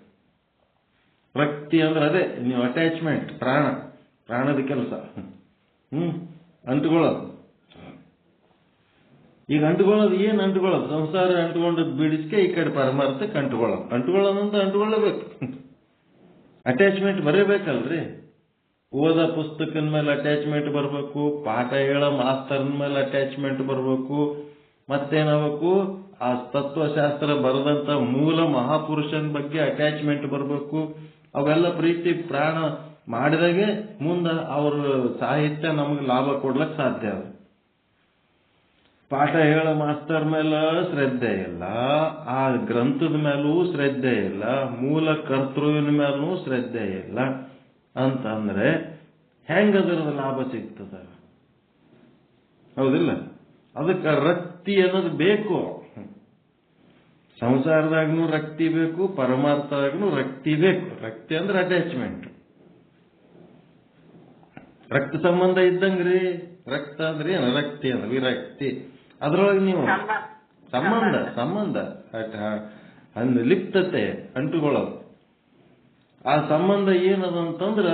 ರಕ್ತಿ ಅಂದ್ರೆ ಅದೇ ನೀವು ಅಟ್ಯಾಚ್ಮೆಂಟ್, ಪ್ರಾಣದ ಕೆಲಸ. ಅಂಟುಕೊಳ್ಳೋದು. ಈಗ ಅಂಟುಕೊಳ್ಳೋದು ಏನು ಅಂಟುಕೊಳ್ಳೋದು? ಸಂಸಾರ ಅಂಟುಕೊಂಡದ್ದು ಬಿಡಿಸ್ಕೆ ಈ ಕಡೆ ಪರಮಾರ್ಥಕ್ಕೆ ಅಂಟುಕೊಳ್ಳೋದಂತ ಅಂಟುಕೊಳ್ಳಬೇಕು. ಅಟ್ಯಾಚ್ಮೆಂಟ್ ಬರೀಬೇಕಲ್ರಿ. ಓದ ಪುಸ್ತಕದ ಮೇಲೆ ಅಟ್ಯಾಚ್ಮೆಂಟ್ ಬರಬೇಕು, ಪಾಠ ಹೇಳೋ ಮಾಸ್ತರ್ನ ಮೇಲೆ ಅಟ್ಯಾಚ್ಮೆಂಟ್ ಬರಬೇಕು, ಮತ್ತೇನಾಗಬೇಕು ಆ ತತ್ವಶಾಸ್ತ್ರ ಬರೆದಂತ ಮೂಲ ಮಹಾಪುರುಷನ ಬಗ್ಗೆ ಅಟ್ಯಾಚ್ಮೆಂಟ್ ಬರಬೇಕು. ಅವೆಲ್ಲ ಪ್ರೀತಿ ಪ್ರಾಣ ಮಾಡಿದಾಗೆ ಮುಂದೆ ಅವ್ರ ಸಾಹಿತ್ಯ ನಮಗೆ ಲಾಭ ಕೊಡ್ಲಕ್ಕೆ ಸಾಧ್ಯ. ಪಾಠ ಹೇಳೋ ಮಾಸ್ತರ್ ಮೇಲೆ ಶ್ರದ್ಧೆ ಇಲ್ಲ, ಆ ಗ್ರಂಥದ ಮೇಲೂ ಶ್ರದ್ಧೆ ಇಲ್ಲ, ಮೂಲ ಕರ್ತೃವಿನ ಮೇಲೂ ಶ್ರದ್ಧೆ ಇಲ್ಲ ಅಂತಂದ್ರೆ ಹೆಂಗದರದ ಲಾಭ ಸಿಗ್ತದ? ಹೌದಿಲ್ಲ? ಅದಕ್ಕೆ ರಕ್ತಿ ಅನ್ನೋದು ಬೇಕು. ಸಂಸಾರದಾಗೂ ರಕ್ತಿ ಬೇಕು, ಪರಮಾರ್ಥದಾಗೂ ರಕ್ತಿ ಬೇಕು. ರಕ್ತಿ ಅಂದ್ರೆ ಅಟ್ಯಾಚ್ಮೆಂಟ್. ರಕ್ತ ಸಂಬಂಧ ಇದ್ದಂಗ್ರಿ. ರಕ್ತ ಅಂದ್ರೆ ಏನು? ರಕ್ತಿ ಅಂದ್ರೆ ವಿರಕ್ತಿ. ಅದ್ರೊಳಗೆ ನೀವು ಸಂಬಂಧ ಲಿಪ್ತತೆ ಅಂಟುಕೊಳ್ಳೋದು. ಆ ಸಂಬಂಧ ಏನದಂತಂದ್ರ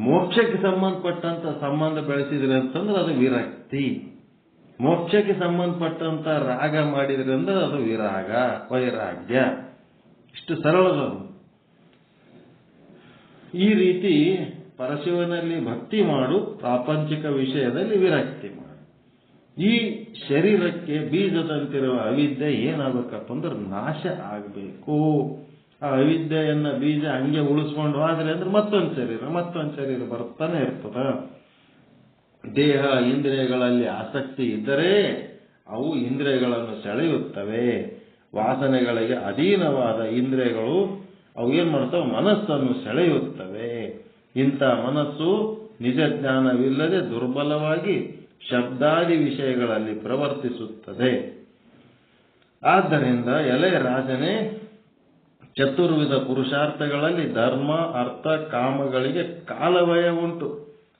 ಮೋಕ್ಷಕ್ಕೆ ಸಂಬಂಧಪಟ್ಟಂತ ಸಂಬಂಧ ಬೆಳೆಸಿದ್ರಿ ಅಂತಂದ್ರೆ ಅದು ವಿರಕ್ತಿ. ಮೋಕ್ಷಕ್ಕೆ ಸಂಬಂಧಪಟ್ಟಂತ ರಾಗ ಮಾಡಿದ್ರಿ ಅಂದ್ರೆ ಅದು ವಿರಾಗ, ವೈರಾಗ್ಯ. ಇಷ್ಟು ಸರಳದ. ಈ ರೀತಿ ಪರಶಿವನಲ್ಲಿ ಭಕ್ತಿ ಮಾಡು, ಪ್ರಾಪಂಚಿಕ ವಿಷಯದಲ್ಲಿ ವಿರಕ್ತಿ ಮಾಡು. ಈ ಶರೀರಕ್ಕೆ ಬೀಜದಂತಿರುವ ಅವಿದ್ಯೆ ಏನಾಗಬೇಕಪ್ಪ ಅಂದ್ರೆ ನಾಶ ಆಗಬೇಕು. ಆ ಅವಿದ್ಯೆಯನ್ನ ಬೀಜ ಹಂಗೆ ಉಳಿಸ್ಕೊಂಡು ಆದ್ರೆ ಅಂದ್ರೆ ಮತ್ತೊಂದು ಶರೀರ ಬರ್ತಾನೆ ಇರ್ತದ. ದೇಹ ಇಂದ್ರಿಯಗಳಲ್ಲಿ ಆಸಕ್ತಿ ಇದ್ದರೆ ಅವು ಇಂದ್ರಿಯಗಳನ್ನು ಸೆಳೆಯುತ್ತವೆ. ವಾಸನೆಗಳಿಗೆ ಅಧೀನವಾದ ಇಂದ್ರಿಯಗಳು ಅವು ಏನ್ ಮಾಡ್ತಾವೆ? ಮನಸ್ಸನ್ನು ಸೆಳೆಯುತ್ತವೆ. ಇಂಥ ಮನಸ್ಸು ನಿಜ ಜ್ಞಾನವಿಲ್ಲದೆ ದುರ್ಬಲವಾಗಿ ಶಬ್ದಾದಿ ವಿಷಯಗಳಲ್ಲಿ ಪ್ರವರ್ತಿಸುತ್ತದೆ. ಆದ್ದರಿಂದ ಎಲೆ ರಾಜನೇ, ಚತುರ್ವಿಧ ಪುರುಷಾರ್ಥಗಳಲ್ಲಿ ಧರ್ಮ, ಅರ್ಥ, ಕಾಮಗಳಿಗೆ ಕಾಲವಯ ಉಂಟು.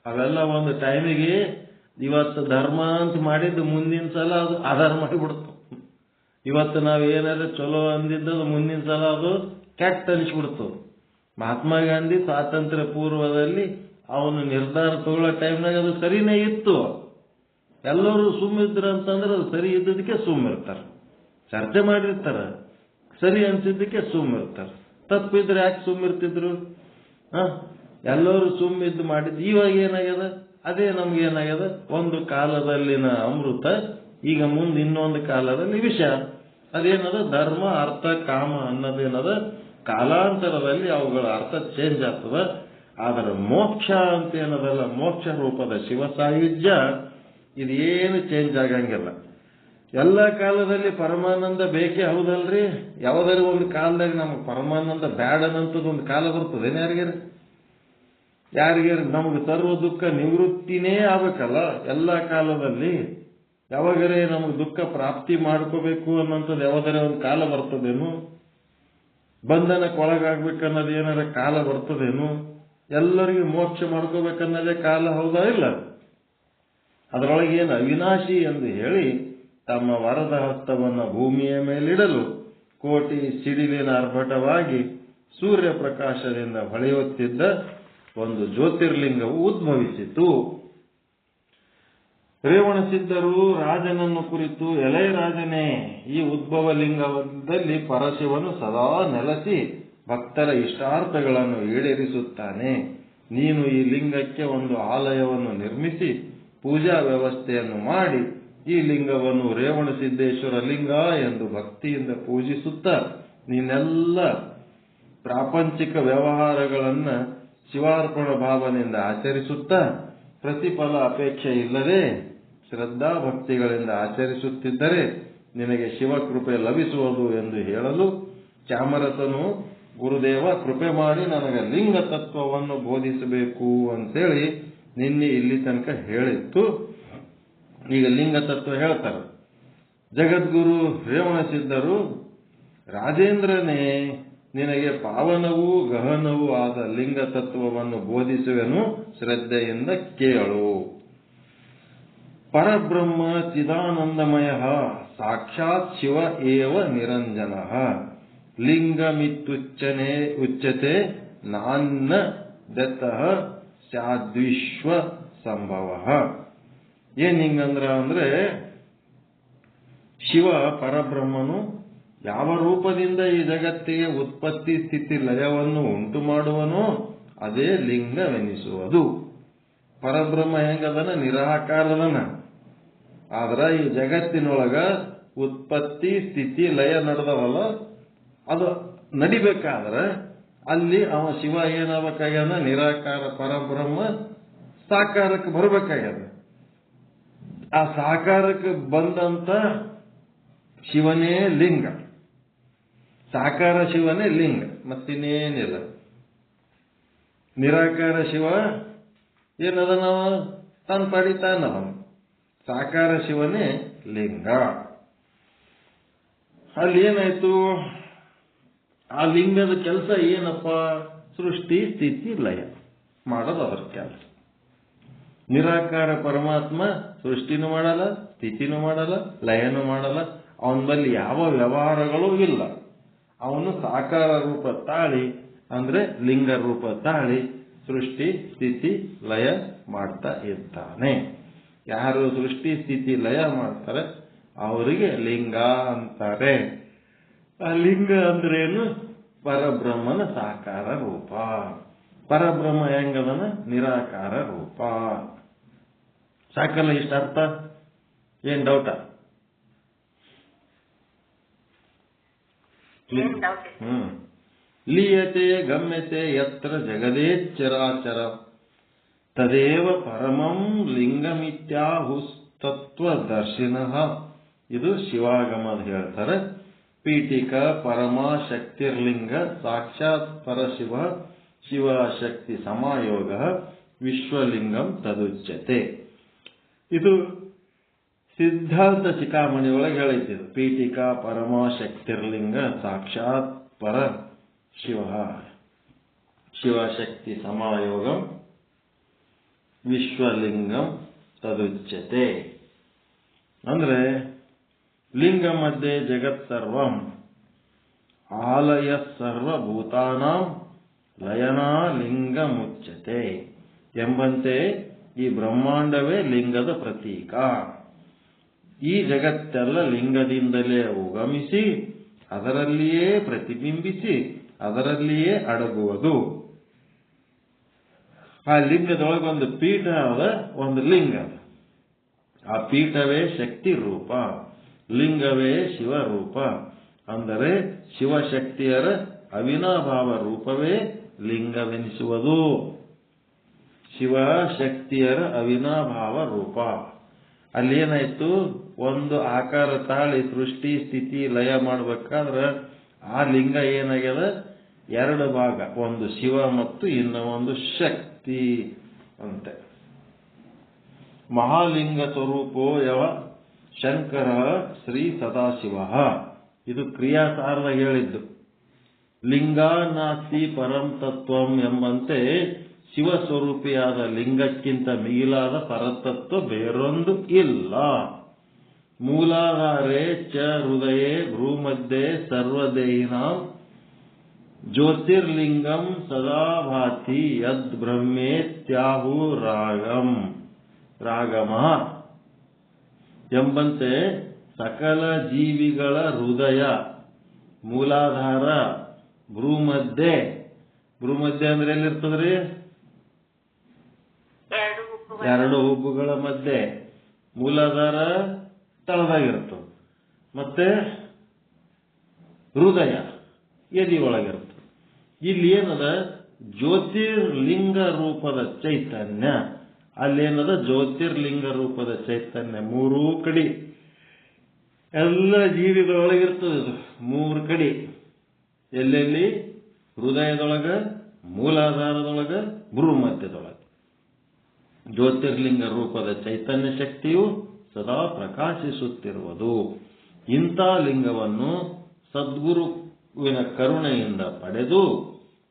ಅವೆಲ್ಲ ಒಂದು ಟೈಮಿಗೆ ಇವತ್ತು ಧರ್ಮ ಅಂತ ಮಾಡಿದ್ದು ಮುಂದಿನ ಸಲ ಅದು ಅಧರ್ಮ ಆಗಿಬಿಡ್ತು. ಇವತ್ತು ನಾವು ಏನಾದ್ರು ಚಲೋ ಅಂದಿದ್ದದು ಮುಂದಿನ ಸಲ ಅದು ಕೆಟ್ಟ ಅನಿಸ್ಬಿಡ್ತು. ಮಹಾತ್ಮ ಗಾಂಧಿ ಸ್ವಾತಂತ್ರ್ಯ ಪೂರ್ವದಲ್ಲಿ ಅವನು ನಿರ್ಧಾರ ತಗೊಳ್ಳೋ ಟೈಮ್ನಾಗ ಅದು ಸರಿನೇ ಇತ್ತು. ಎಲ್ಲರೂ ಸುಮ್ಮಿದ್ರು ಅಂತಂದ್ರೆ ಅದು ಸರಿ ಇದ್ದದಕ್ಕೆ ಸುಮ್ಮಿರ್ತಾರೆ. ಚರ್ಚೆ ಮಾಡಿರ್ತಾರ, ಸರಿ ಅನ್ಸಿದ್ದಕ್ಕೆ ಸುಮ್ಮಿರ್ತಾರೆ. ತಪ್ಪಿದ್ರೆ ಯಾಕೆ ಸುಮ್ಮಿರ್ತಿದ್ರು? ಎಲ್ಲರೂ ಸುಮ್ಮಿದ್ದು ಮಾಡಿದ್ದು. ಇವಾಗ ಏನಾಗ್ಯದ? ಅದೇ ನಮ್ಗೇನಾಗ್ಯದ? ಒಂದು ಕಾಲದಲ್ಲಿನ ಅಮೃತ ಈಗ ಮುಂದೆ ಇನ್ನೊಂದು ಕಾಲದಲ್ಲಿ ವಿಷ. ಅದೇನದ? ಧರ್ಮ, ಅರ್ಥ, ಕಾಮ ಅನ್ನೋದೇನದ? ಕಾಲಾಂತರದಲ್ಲಿ ಅವುಗಳ ಅರ್ಥ ಚೇಂಜ್ ಆಗ್ತದ. ಆದರೆ ಮೋಕ್ಷ ಅಂತ ಏನದಲ್ಲ, ಮೋಕ್ಷ ರೂಪದ ಶಿವ ಸಾಯುಜ್ಯ ಇದೇನು ಚೇಂಜ್ ಆಗಂಗಿಲ್ಲ. ಎಲ್ಲ ಕಾಲದಲ್ಲಿ ಪರಮಾನಂದ ಬೇಕೇ, ಹೌದಲ್ರಿ? ಯಾವುದಾದ್ರು ಒಂದು ಕಾಲದಾಗ ನಮಗೆ ಪರಮಾನಂದ ಬ್ಯಾಡನಂತದ್ದು ಒಂದು ಕಾಲ ಬರ್ತದೆ. ಯಾರಿಗಾರು ನಮಗೆ ತರುವ ದುಃಖ ನಿವೃತ್ತಿನೇ ಆಗ್ಬೇಕಲ್ಲ ಎಲ್ಲ ಕಾಲದಲ್ಲಿ. ಯಾವಾಗರೇ ನಮಗೆ ದುಃಖ ಪ್ರಾಪ್ತಿ ಮಾಡ್ಕೋಬೇಕು ಅನ್ನೋಂಥದ್ದು ಯಾವ್ದಾರ ಒಂದು ಕಾಲ ಬರ್ತದೇನು? ಬಂಧನಕ್ಕೊಳಗಾಗ್ಬೇಕನ್ನೋದು ಏನಾರ ಕಾಲ ಬರ್ತದೇನು? ಎಲ್ಲರಿಗೂ ಮೋಕ್ಷ ಮಾಡ್ಕೋಬೇಕನ್ನೋದೇ ಕಾಲ, ಹೌದಾ ಇಲ್ಲ? ಅದರೊಳಗೆ ಏನು ಅವಿನಾಶಿ ಎಂದು ಹೇಳಿ ತಮ್ಮ ವರದ ಹಸ್ತವನ್ನು ಭೂಮಿಯ ಮೇಲಿಡಲು ಕೋಟಿ ಸಿಡಿಲಿನ ಆರ್ಭಟವಾಗಿ ಸೂರ್ಯ ಪ್ರಕಾಶದಿಂದ ಹೊಳೆಯುತ್ತಿದ್ದ ಒಂದು ಜ್ಯೋತಿರ್ಲಿಂಗವು ಉದ್ಭವಿಸಿತು. ರೇವಣಸಿದ್ಧರು ರಾಜನನ್ನು ಕುರಿತು, ಎಲೆ ರಾಜನೇ, ಈ ಉದ್ಭವ ಲಿಂಗದಲ್ಲಿ ಪರಶಿವನು ಸದಾ ನೆಲೆಸಿ ಭಕ್ತರ ಇಷ್ಟಾರ್ಥಗಳನ್ನು ಈಡೇರಿಸುತ್ತಾನೆ. ನೀನು ಈ ಲಿಂಗಕ್ಕೆ ಒಂದು ಆಲಯವನ್ನು ನಿರ್ಮಿಸಿ ಪೂಜಾ ವ್ಯವಸ್ಥೆಯನ್ನು ಮಾಡಿ ಈ ಲಿಂಗವನ್ನು ರೇವಣಸಿದ್ದೇಶ್ವರ ಲಿಂಗ ಎಂದು ಭಕ್ತಿಯಿಂದ ಪೂಜಿಸುತ್ತಾ ನೀನೆಲ್ಲ ಪ್ರಾಪಂಚಿಕ ವ್ಯವಹಾರಗಳನ್ನ ಶಿವಾರ್ಪಣ ಭಾವನೆಯಿಂದ ಆಚರಿಸುತ್ತಾ ಪ್ರತಿಫಲ ಅಪೇಕ್ಷೆ ಇಲ್ಲದೆ ಶ್ರದ್ಧಾ ಭಕ್ತಿಗಳಿಂದ ಆಚರಿಸುತ್ತಿದ್ದರೆ ನಿನಗೆ ಶಿವಕೃಪೆ ಲಭಿಸುವುದು ಎಂದು ಹೇಳಲು ಚಾಮರಸನು, ಗುರುದೇವ ಕೃಪೆ ಮಾಡಿ ನನಗೆ ಲಿಂಗ ತತ್ವವನ್ನು ಬೋಧಿಸಬೇಕು ಅಂತೇಳಿ ನಿನ್ನೆ ಇಲ್ಲಿ ತನಕ ಹೇಳಿತ್ತು. ಈಗ ಲಿಂಗ ತತ್ವ ಹೇಳ್ತಾರೆ. ಜಗದ್ಗುರು ರೇವಣಸಿದ್ಧರು, ರಾಜೇಂದ್ರನೇ, ನಿನಗೆ ಪಾವನವೂ ಗಹನವೂ ಆದ ಲಿಂಗ ತತ್ವವನ್ನು ಬೋಧಿಸುವೆನು, ಶ್ರದ್ಧೆಯಿಂದ ಕೇಳು. ಪರಬ್ರಹ್ಮ ಚಿದಾನಂದಮಯ ಸಾಕ್ಷಾತ್ ಶಿವ ಏವ ನಿರಂಜನ ಲಿಂಗಮಿತ್ಯುಚ್ಯತೆ ನಾನ್ನ ದತ್ತಃ ಸ್ಯಾದ್ವಿಶ್ವ ಸಂಭವ. ಏನ್ ಹಿಂಗಂದ್ರ ಅಂದ್ರೆ ಶಿವ ಪರಬ್ರಹ್ಮನು ಯಾವ ರೂಪದಿಂದ ಈ ಜಗತ್ತಿಗೆ ಉತ್ಪತ್ತಿ ಸ್ಥಿತಿ ಲಯವನ್ನು ಉಂಟು ಮಾಡುವನೋ ಅದೇ ಲಿಂಗವೆನಿಸುವುದು. ಪರಬ್ರಹ್ಮ ಹೆಂಗದನ? ನಿರಾಕಾರದನ. ಆದ್ರ ಈ ಜಗತ್ತಿನೊಳಗ ಉತ್ಪತ್ತಿ ಸ್ಥಿತಿ ಲಯ ನಡೆದವಲ್ಲ, ಅದು ನಡಿಬೇಕಾದ್ರೆ ಅಲ್ಲಿ ಅವ ಶಿವ ಏನಾಗಬೇಕಾಗ್ಯದ? ನಿರಾಕಾರ ಪರಬ್ರಹ್ಮ ಸಾಕಾರಕ್ಕೆ ಬರಬೇಕಾಗ್ಯದ. ಆ ಸಾಕಾರಕ್ಕೆ ಬಂದಂತ ಶಿವನೇ ಲಿಂಗ, ಸಾಕಾರ ಶಿವನೇ ಲಿಂಗ, ಮತ್ತಿನ್ನೇನಿಲ್ಲ. ನಿರಾಕಾರ ಶಿವ ಏನದ? ನಾವ ತಾನು ಪಡಿತಾನವ. ಸಾಕಾರ ಶಿವನೇ ಲಿಂಗ. ಅಲ್ಲಿ ಏನಾಯ್ತು? ಆ ಲಿಂಗದ ಕೆಲಸ ಏನಪ್ಪ? ಸೃಷ್ಟಿ ಸ್ಥಿತಿ ಲಯ ಮಾಡೋದು ಅದರ ಕೆಲಸ. ನಿರಾಕಾರ ಪರಮಾತ್ಮ ಸೃಷ್ಟಿನೂ ಮಾಡಲ್ಲ, ಸ್ಥಿತಿನೂ ಮಾಡಲ್ಲ, ಲಯನೂ ಮಾಡಲ್ಲ. ಅವನ ಬಳಿ ಯಾವ ವ್ಯವಹಾರಗಳೂ ಇಲ್ಲ. ಅವನು ಸಾಕಾರ ರೂಪ ತಾಳಿ ಅಂದ್ರೆ ಲಿಂಗ ರೂಪ ತಾಳಿ ಸೃಷ್ಟಿ ಸ್ಥಿತಿ ಲಯ ಮಾಡ್ತಾ ಇರ್ತಾನೆ. ಯಾರು ಸೃಷ್ಟಿ ಸ್ಥಿತಿ ಲಯ ಮಾಡ್ತಾರೆ ಅವರಿಗೆ ಲಿಂಗ ಅಂತಾರೆ. ಆ ಲಿಂಗ ಅಂದ್ರೇನು? ಪರಬ್ರಹ್ಮನ ಸಾಕಾರ ರೂಪ. ಪರಬ್ರಹ್ಮ ಹೆಂಗದನ? ನಿರಾಕಾರ ರೂಪ. ಸಾಕಲ್ಲ ಇಷ್ಟ ಅರ್ಥ? ಏನ್ ಡೌಟ? ಲೀಯತೆ ಗಮ್ಯತೆ ಯತ್ರ ಜಗದೇಚ್ಚರಾಚರ ತದೇವ ಪರಮಂ ಲಿಂಗಮಿತ್ಯಾಹುಸ್ತತ್ವದರ್ಶಿನಃ. ಇದು ಶಿವಾಗಮದ ಹೇಳ್ತಾರೆ. ಪೀಠಿಕ ಪರಮ ಶಕ್ತಿರ್ಲಿಂಗ ಸಾಕ್ಷಾತ್ ಪರಶಿವ ಶಿವಶಕ್ತಿ ಸಮಾಯೋಗ ವಿಶ್ವಲಿಂಗಂ ತದುಚ್ಯತೆ. ಇದು ಸಿದ್ಧಾಂತ ಚಿಕಾಮಣಿ ಒಳಗೆ ಹೇಳಿದ್ದು. ಪೀಠಿಕ ಪರಮ ಶಕ್ತಿರ್ಲಿಂಗ ಸಾಕ್ಷಾತ್ ಪರ ಶಿವ ಶಿವಶಕ್ತಿ ಸಮಾಯೋಗಂ ವಿಶ್ವಲಿಂಗಂ ತದುಚ್ಯತೆ. ಅಂದ್ರೆ ಲಿಂಗ ಮಧ್ಯೆ ಜಗತ್ ಸರ್ವಂ ಆಲಯ ಸರ್ವಭೂತಾನಾಂ ಲಯನಾ ಲಿಂಗ ಮುಚ್ಯತೆ ಎಂಬಂತೆ ಈ ಬ್ರಹ್ಮಾಂಡವೇ ಲಿಂಗದ ಪ್ರತೀಕ. ಈ ಜಗತ್ತೆಲ್ಲ ಲಿಂಗದಿಂದಲೇ ಉಗಮಿಸಿ ಅದರಲ್ಲಿಯೇ ಪ್ರತಿಬಿಂಬಿಸಿ ಅದರಲ್ಲಿಯೇ ಅಡಗುವುದು. ಆ ಲಿಂಗದೊಳಗೊಂದು ಪೀಠ ಅದ, ಒಂದು ಲಿಂಗ ಅದ. ಆ ಪೀಠವೇ ಶಕ್ತಿ ರೂಪ, ಲಿಂಗವೇ ಶಿವರೂಪ. ಅಂದರೆ ಶಿವಶಕ್ತಿಯರ ಅವಿನಾಭಾವ ರೂಪವೇ ಲಿಂಗವೆನಿಸುವುದು. ಶಿವಶಕ್ತಿಯರ ಅವಿನಾಭಾವ ರೂಪ. ಅಲ್ಲೇನಾಯ್ತು? ಒಂದು ಆಕಾರ ತಾಳಿ ಸೃಷ್ಟಿ ಸ್ಥಿತಿ ಲಯ ಮಾಡ್ಬೇಕಾದ್ರೆ ಆ ಲಿಂಗ ಏನಾಗ್ಯದ? ಎರಡು ಭಾಗ, ಒಂದು ಶಿವ ಮತ್ತು ಇನ್ನ ಒಂದು ಶಕ್ತಿ ಅಂತೆ. ಮಹಾಲಿಂಗ ಸ್ವರೂಪೋ ಯವ ಶಂಕರ ಶ್ರೀ ಸದಾಶಿವ. ಇದು ಕ್ರಿಯಾಸಾರದಾಗ ಹೇಳಿದ್ದು. ಲಿಂಗ ನಾಸ್ತಿ ಪರಂ ತತ್ವಂ ಎಂಬಂತೆ ಶಿವಸ್ವರೂಪಿಯಾದ ಲಿಂಗಕ್ಕಿಂತ ಮಿಗಿಲಾದ ಪರತತ್ವ ಬೇರೊಂದು ಇಲ್ಲ. ಮೂಲಾಧಾರೇ ಚ ಹೃದಯೇ ಭ್ರೂಮಧ್ಯೆ ಸರ್ವದೇಹಿನಾಂ ಜ್ಯೋತಿರ್ಲಿಂಗಂ ಸದಾ ಭಾತಿ ಯದ್ ಬ್ರಹ್ಮೇತ್ಯಾಹು ರಾಗಮ ಎಂಬಂತೆ ಸಕಲ ಜೀವಿಗಳ ಹೃದಯ, ಮೂಲಾಧಾರ, ಭ್ರೂಮಧ್ಯೆ. ಭ್ರೂಮಧ್ಯೆ ಅಂದ್ರೆ ಎಲ್ಲಿರ್ತದ್ರಿ? ಎರಡು ಹುಬ್ಬುಗಳ ಮಧ್ಯೆ. ಮೂಲಾಧಾರ ತಳದಾಗಿರ್ತದೆ, ಮತ್ತೆ ಹೃದಯ ಎದಿ ಒಳಗಿರ್ತದೆ. ಇಲ್ಲಿ ಏನದ? ಜ್ಯೋತಿರ್ಲಿಂಗ ರೂಪದ ಚೈತನ್ಯ. ಅಲ್ಲೇನದ? ಜ್ಯೋತಿರ್ಲಿಂಗ ರೂಪದ ಚೈತನ್ಯ ಮೂರೂ ಕಡೆ, ಎಲ್ಲ ಜೀವಿಗಳೊಳಗಿರ್ತದೆ. ಇದು ಮೂರು ಕಡೆ. ಎಲ್ಲೆಲ್ಲಿ? ಹೃದಯದೊಳಗ, ಮೂಲಾಧಾರದೊಳಗ, ಭ್ರೂಮಧ್ಯದೊಳಗ. ಜ್ಯೋತಿರ್ಲಿಂಗ ರೂಪದ ಚೈತನ್ಯ ಶಕ್ತಿಯು ಸದಾ ಪ್ರಕಾಶಿಸುತ್ತಿರುವುದು. ಇಂಥ ಲಿಂಗವನ್ನು ಸದ್ಗುರು ಕರುಣೆಯಿಂದ ಪಡೆದು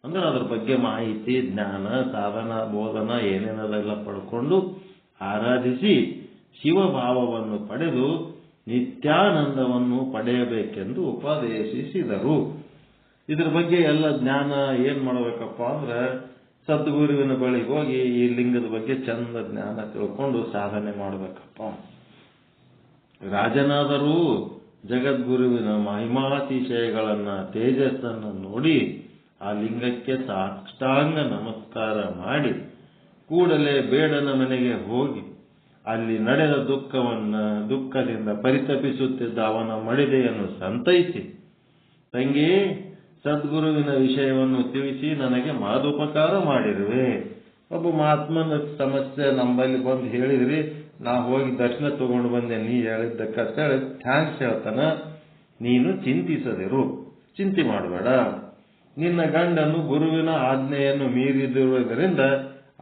ಅಂದ್ರೆ ಅದ್ರ ಬಗ್ಗೆ ಮಾಹಿತಿ, ಜ್ಞಾನ, ಸಾಧನ, ಬೋಧನ ಏನೇನದೆಲ್ಲ ಪಡ್ಕೊಂಡು ಆರಾಧಿಸಿ ಶಿವಭಾವವನ್ನು ಪಡೆದು ನಿತ್ಯಾನಂದವನ್ನು ಪಡೆಯಬೇಕೆಂದು ಉಪದೇಶಿಸಿದರು. ಇದ್ರ ಬಗ್ಗೆ ಎಲ್ಲ ಜ್ಞಾನ ಏನ್ ಮಾಡಬೇಕಪ್ಪ ಅಂದ್ರೆ ಸದ್ಗುರುವಿನ ಬಳಿ ಹೋಗಿ ಈ ಲಿಂಗದ ಬಗ್ಗೆ ಚಂದ ಜ್ಞಾನ ತಿಳ್ಕೊಂಡು ಸಾಧನೆ ಮಾಡಬೇಕಪ್ಪ. ರಾಜನಾದರೂ ಜಗದ್ಗುರುವಿನ ಮಹಿಮಾತಿಶಯಗಳನ್ನ, ತೇಜಸ್ಸನ್ನು ನೋಡಿ ಆ ಲಿಂಗಕ್ಕೆ ಸಾಷ್ಟಾಂಗ ನಮಸ್ಕಾರ ಮಾಡಿ ಕೂಡಲೇ ಬೇಡನ ಮನೆಗೆ ಹೋಗಿ ಅಲ್ಲಿ ನಡೆದ ದುಃಖದಿಂದ ಪರಿತಪಿಸುತ್ತಿದ್ದ ಅವನ ಮಡಿದೆಯನ್ನು ಸಂತೈಸಿ, ತಂಗಿ, ಸದ್ಗುರುವಿನ ವಿಷಯವನ್ನು ತಿಳಿಸಿ ನನಗೆ ಮಹದುಪಕಾರ ಮಾಡಿರುವೆ. ಒಬ್ಬ ಮಹಾತ್ಮನ ಸಮಸ್ಯೆ ನಮ್ಮಲ್ಲಿ ಬಂದು ಹೇಳಿದ್ರಿ, ನಾ ಹೋಗಿ ದರ್ಶನ ತಗೊಂಡು ಬಂದೆ, ನೀ ಹೇಳಿದ್ದಕ್ಕಂತೇಳಿ ಥ್ಯಾಂಕ್ಸ್ ಹೇಳ್ತಾನ. ನೀನು ಚಿಂತಿಸದಿರು, ಚಿಂತೆ ಮಾಡಬೇಡ. ನಿನ್ನ ಗಂಡನು ಗುರುವಿನ ಆಜ್ಞೆಯನ್ನು ಮೀರಿದಿರುವುದರಿಂದ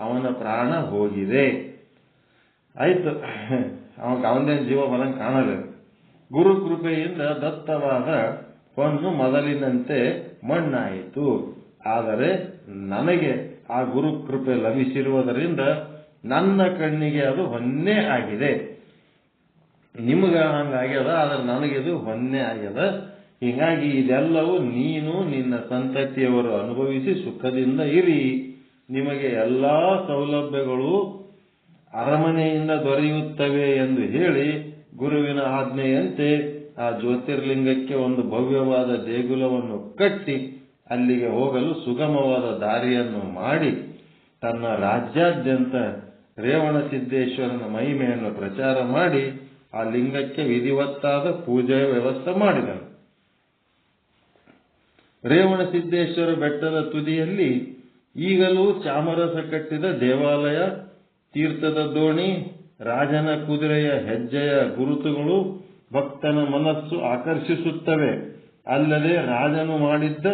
ಅವನ ಪ್ರಾಣ ಹೋಗಿದೆ. ಆಯ್ತು, ಅವನದೇನು ಜೀವ ಬರಂಗ್ ಕಾಣಲ್ಲ. ಗುರು ಕೃಪೆಯಿಂದ ದತ್ತವಾದ ಹೊನ್ನು ಮೊದಲಿನಂತೆ ಮಣ್ಣಾಯಿತು. ಆದರೆ ನನಗೆ ಆ ಗುರು ಕೃಪೆ ಲಭಿಸಿರುವುದರಿಂದ ನನ್ನ ಕಣ್ಣಿಗೆ ಅದು ಹೊನ್ನೆ ಆಗಿದೆ. ನಿಮಗ ಹಂಗಾಗ್ಯದ, ಆದ್ರೆ ನನಗಿದು ಹೊನ್ನೆ ಆಗ್ಯದ. ಹೀಗಾಗಿ ಇದೆಲ್ಲವೂ ನೀನು ನಿನ್ನ ಸಂತತಿಯವರು ಅನುಭವಿಸಿ ಸುಖದಿಂದ ಇರಿ. ನಿಮಗೆ ಎಲ್ಲಾ ಸೌಲಭ್ಯಗಳು ಅರಮನೆಯಿಂದ ದೊರೆಯುತ್ತವೆ ಎಂದು ಹೇಳಿ ಗುರುವಿನ ಆಜ್ಞೆಯಂತೆ ಆ ಜ್ಯೋತಿರ್ಲಿಂಗಕ್ಕೆ ಒಂದು ಭವ್ಯವಾದ ದೇಗುಲವನ್ನು ಕಟ್ಟಿ ಅಲ್ಲಿಗೆ ಹೋಗಲು ಸುಗಮವಾದ ದಾರಿಯನ್ನು ಮಾಡಿ ತನ್ನ ರಾಜ್ಯಾದ್ಯಂತ ರೇವಣಸಿದ್ದೇಶ್ವರನ ಮಹಿಮೆಯನ್ನು ಪ್ರಚಾರ ಮಾಡಿ ಆ ಲಿಂಗಕ್ಕೆ ವಿಧಿವತ್ತಾದ ಪೂಜೆಯ ವ್ಯವಸ್ಥೆ ಮಾಡಿದನು. ರೇವಣಸಿದ್ದೇಶ್ವರ ಬೆಟ್ಟದ ತುದಿಯಲ್ಲಿ ಈಗಲೂ ಚಾಮರಸ ಕಟ್ಟಿದ ದೇವಾಲಯ, ತೀರ್ಥದ ದೋಣಿ, ರಾಜನ ಕುದುರೆಯ ಹೆಜ್ಜೆಯ ಗುರುತುಗಳು ಭಕ್ತನ ಮನಸ್ಸು ಆಕರ್ಷಿಸುತ್ತವೆ. ಅಲ್ಲದೆ ರಾಜನು ಮಾಡಿದ್ದ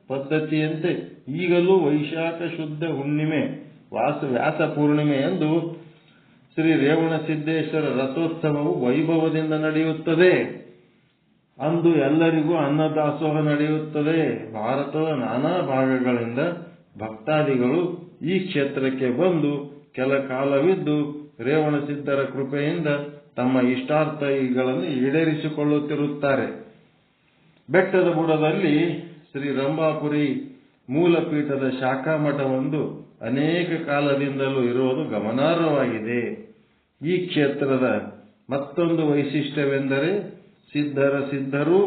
ಪದ್ಧತಿಯಂತೆ ಈಗಲೂ ವೈಶಾಖ ಶುದ್ಧ ಹುಣ್ಣಿಮೆ, ವ್ಯಾಸ ಪೂರ್ಣಿಮೆ ಎಂದು ಶ್ರೀ ರೇವಣಸಿದ್ದೇಶ್ವರ ರಥೋತ್ಸವವು ವೈಭವದಿಂದ ನಡೆಯುತ್ತದೆ. ಅಂದು ಎಲ್ಲರಿಗೂ ಅನ್ನದಾಸೋಹ ನಡೆಯುತ್ತದೆ. ಭಾರತದ ನಾನಾ ಭಾಗಗಳಿಂದ ಭಕ್ತಾದಿಗಳು ಈ ಕ್ಷೇತ್ರಕ್ಕೆ ಬಂದು ಕೆಲ ಕಾಲವಿದ್ದು ರೇವಣಸಿದ್ದರ ಕೃಪೆಯಿಂದ ತಮ್ಮ ಇಷ್ಟಾರ್ಥಗಳನ್ನು ಈಡೇರಿಸಿಕೊಳ್ಳುತ್ತಿರುತ್ತಾರೆ. ಬೆಟ್ಟದ ಬುಡದಲ್ಲಿ ಶ್ರೀ ರಂಭಾಪುರಿ ಮೂಲಪೀಠದ ಶಾಖಾ ಮಠವೊಂದು ಅನೇಕ ಕಾಲದಿಂದಲೂ ಇರುವುದು ಗಮನಾರ್ಹವಾಗಿದೆ. ಈ ಕ್ಷೇತ್ರದ ಮತ್ತೊಂದು ವೈಶಿಷ್ಟ್ಯವೆಂದರೆ ಸಿದ್ಧರೂ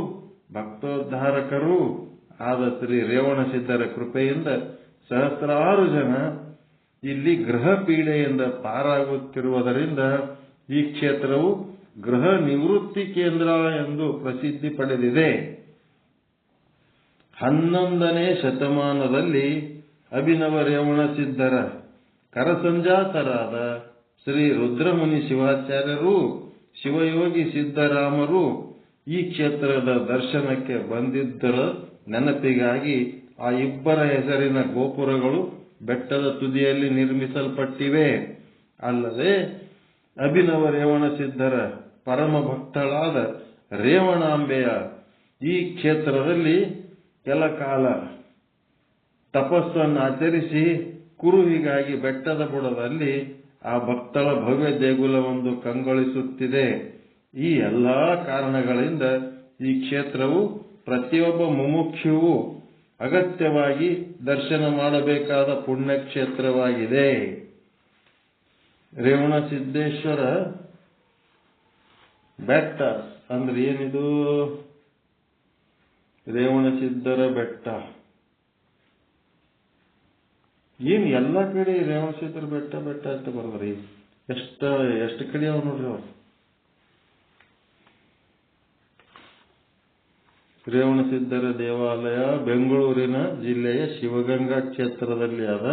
ಭಕ್ತೋದ್ಧಾರಕರೂ ಆದ ಶ್ರೀ ರೇವಣಸಿದ್ದರ ಕೃಪೆಯಿಂದ ಸಹಸ್ರಾರು ಜನ ಇಲ್ಲಿ ಗೃಹ ಪೀಡೆಯಿಂದ ಪಾರಾಗುತ್ತಿರುವುದರಿಂದ ಈ ಕ್ಷೇತ್ರವು ಗೃಹ ನಿವೃತ್ತಿ ಕೇಂದ್ರ ಎಂದು ಪ್ರಸಿದ್ಧಿ ಪಡೆದಿದೆ. 11ನೇ ಶತಮಾನದಲ್ಲಿ ಅಭಿನವ ರೇವಣಸಿದ್ದರ ಕರಸಂಜಾತರಾದ ಶ್ರೀ ರುದ್ರಮುನಿ ಶಿವಾಚಾರ್ಯರು, ಶಿವಯೋಗಿ ಸಿದ್ದರಾಮರು ಈ ಕ್ಷೇತ್ರದ ದರ್ಶನಕ್ಕೆ ಬಂದಿದ್ದರ ನೆನಪಿಗಾಗಿ ಆ ಇಬ್ಬರ ಹೆಸರಿನ ಗೋಪುರಗಳು ಬೆಟ್ಟದ ತುದಿಯಲ್ಲಿ ನಿರ್ಮಿಸಲ್ಪಟ್ಟಿವೆ. ಅಲ್ಲದೆ ಅಭಿನವ ರೇವಣಸಿದ್ದರ ಪರಮ ಭಕ್ತಳಾದ ರೇವಣಾಂಬೆಯ ಈ ಕ್ಷೇತ್ರದಲ್ಲಿ ಕೆಲ ಕಾಲ ತಪಸ್ಸನ್ನು ಆಚರಿಸಿ ಕುರುಹಿಗಾಗಿ ಬೆಟ್ಟದ ಬುಡದಲ್ಲಿ ಆ ಭಕ್ತಳ ಭವ್ಯ ದೇಗುಲವೊಂದು ಕಂಗೊಳಿಸುತ್ತಿದೆ. ಈ ಎಲ್ಲಾ ಕಾರಣಗಳಿಂದ ಈ ಕ್ಷೇತ್ರವು ಪ್ರತಿಯೊಬ್ಬ ಮುಮುಕ್ಷುವು ಅಗತ್ಯವಾಗಿ ದರ್ಶನ ಮಾಡಬೇಕಾದ ಪುಣ್ಯಕ್ಷೇತ್ರವಾಗಿದೆ. ರೇವಣಸಿದ್ದೇಶ್ವರ ಬೆಟ್ಟ ಅಂದ್ರೆ ಏನಿದು? ರೇವಣಸಿದ್ದರ ಬೆಟ್ಟ ಏನ್ ಎಲ್ಲ ಕಡೆ ರೇವಣಸಿದ್ದರ ಬೆಟ್ಟ ಬೆಟ್ಟ ಅಂತ ಬರ್ದ್ರಿ. ಎಷ್ಟು ಕಡೆ ಅವ ನೋಡ್ರಿ ಅವ್ರು. ರೇವಣಸಿದ್ದರ ದೇವಾಲಯ ಬೆಂಗಳೂರಿನ ಜಿಲ್ಲೆಯ ಶಿವಗಂಗಾ ಕ್ಷೇತ್ರದಲ್ಲಿ ಆದ.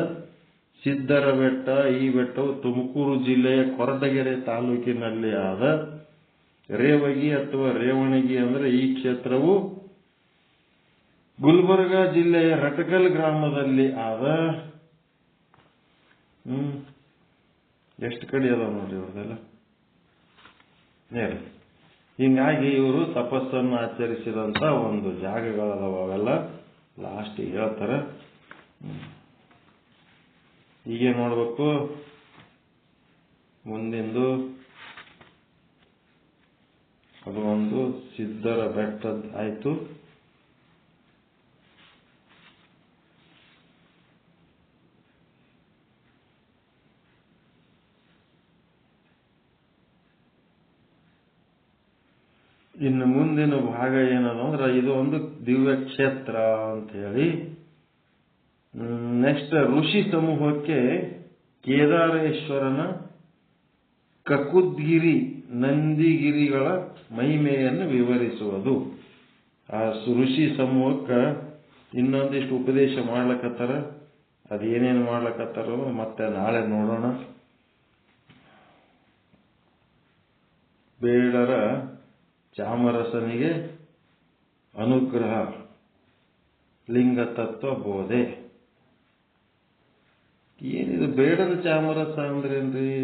ಸಿದ್ದರ ಬೆಟ್ಟ, ಈ ಬೆಟ್ಟವು ತುಮಕೂರು ಜಿಲ್ಲೆಯ ಕೊರಟಗೆರೆ ತಾಲೂಕಿನಲ್ಲಿ ಆದ. ರೇವಗಿ ಅಥವಾ ರೇವಣಗಿ ಅಂದ್ರೆ ಈ ಕ್ಷೇತ್ರವು ಗುಲ್ಬರ್ಗಾ ಜಿಲ್ಲೆಯ ರಟಕಲ್ ಗ್ರಾಮದಲ್ಲಿ ಆದ. ಎಷ್ಟು ಕಡೆ ಅದಾವ ನೋಡ್ರಿ ಅವ್ರದೆಲ್ಲ. ಹಿಂಗಾಗಿ ಇವರು ತಪಸ್ಸನ್ನು ಆಚರಿಸಿದಂತ ಒಂದು ಜಾಗಗಳದಾವ. ಅವೆಲ್ಲ ಲಾಸ್ಟಿಗೆ ಹೇಳ್ತಾರೆ. ಹೀಗೆ ನೋಡ್ಬೇಕು. ಮುಂದಿಂದು ಅದು ಒಂದು ಸಿದ್ಧರ ಬೆಟ್ಟದ ಆಯ್ತು. ಇನ್ನು ಮುಂದಿನ ಭಾಗ ಏನದು ಅಂದ್ರೆ ಇದು ಒಂದು ದಿವ್ಯ ಕ್ಷೇತ್ರ ಅಂತ ಹೇಳಿ. ನೆಕ್ಸ್ಟ್ ಋಷಿ ಸಮೂಹಕ್ಕೆ ಕೇದಾರೇಶ್ವರನ ಕಕುದ್ಗಿರಿ ನಂದಿಗಿರಿಗಳ ಮಹಿಮೆಯನ್ನು ವಿವರಿಸುವುದು. ಆ ಋಷಿ ಸಮೂಹಕ್ಕೆ ಇನ್ನೊಂದಿಷ್ಟು ಉಪದೇಶ ಮಾಡ್ಲಕತ್ತಾರ. ಅದೇನೇನು ಮಾಡ್ಲಕತ್ತಾರ ಮತ್ತೆ ನಾಳೆ ನೋಡೋಣ. ಬೇಡರ ಚಾಮರಸನಿಗೆ ಅನುಗ್ರಹ ಲಿಂಗ ತತ್ವ ಬೋಧೆ. ಏನಿದು ಬೇಡರ ಚಾಮರಸ ಅಂದ್ರೇನ್ರಿ?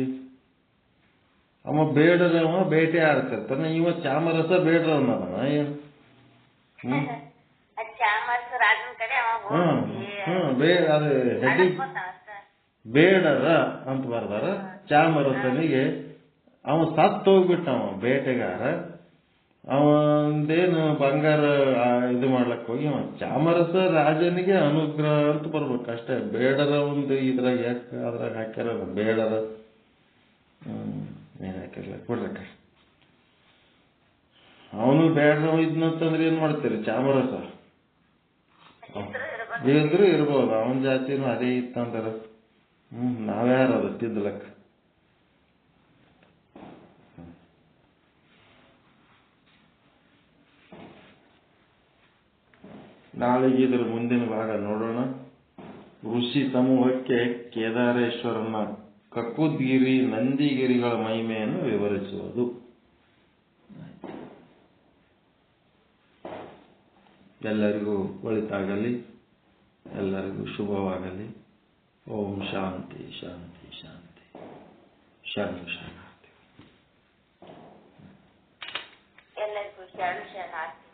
ಅವ ಬೇಡರವ ಬೇಟೆ ಆಡ್ತಿರ್ತಾನ, ಇವ ಚಾಮರಸ ಬೇಡ್ರವನ ಏನು? ಅದು ಹೆಡ್ಡಿ ಬೇಡರ ಅಂತ ಬರ್ದಾರ. ಚಾಮರಸನಿಗೆ ಅವ ಸತ್ತು ಹೋಗ್ಬಿಟ್ಟ. ಅವ ಬೇಟೆಗಾರ, ಅವಂದೇನು ಬಂಗಾರ ಇದು ಮಾಡ್ಲಕ್ ಹೋಗಿ ಅವ ಚಾಮರಸ ರಾಜನಿಗೆ ಅನುಗ್ರಹ ಅಂತ ಬರ್ಬೇಕು ಅಷ್ಟೇ. ಬೇಡರ ಒಂದು ಇದ್ರಾಗ ಯಾಕೆ ಅದ್ರಾಗ ಹಾಕ್ಯಾರ ಬೇಡರ ಏನ್ ಹಾಕಿರ್ಲ ಕೊಡ್ರಕ್ಕ. ಅವನು ಬೇಡರ ಇದ್ನಂತಂದ್ರೆ ಏನ್ ಮಾಡ್ತೀರಿ? ಚಾಮರಸ ಇದ್ರು ಇರ್ಬೋದು, ಅವನ ಜಾತಿನೂ ಅದೇ ಇತ್ತಂತಾರ. ನಾವ್ಯಾರದು ತಿದ್ದಲಕ್ಕ. ನಾಳೆಗೆ ಇದರ ಮುಂದಿನ ಭಾಗ ನೋಡೋಣ. ಋಷಿ ಸಮೂಹಕ್ಕೆ ಕೇದಾರೇಶ್ವರನ ಕಕುದ್ಗಿರಿ ನಂದಿಗಿರಿಗಳ ಮಹಿಮೆಯನ್ನು ವಿವರಿಸುವುದು. ಎಲ್ಲರಿಗೂ ಒಳಿತಾಗಲಿ, ಎಲ್ಲರಿಗೂ ಶುಭವಾಗಲಿ. ಓಂ ಶಾಂತಿ ಶಾಂತಿ ಶಾಂತಿ. ಶರಣಾರ್ಥಿ. ಎಲ್ಲರಿಗೂ ಶರಣಾರ್ಥಿ.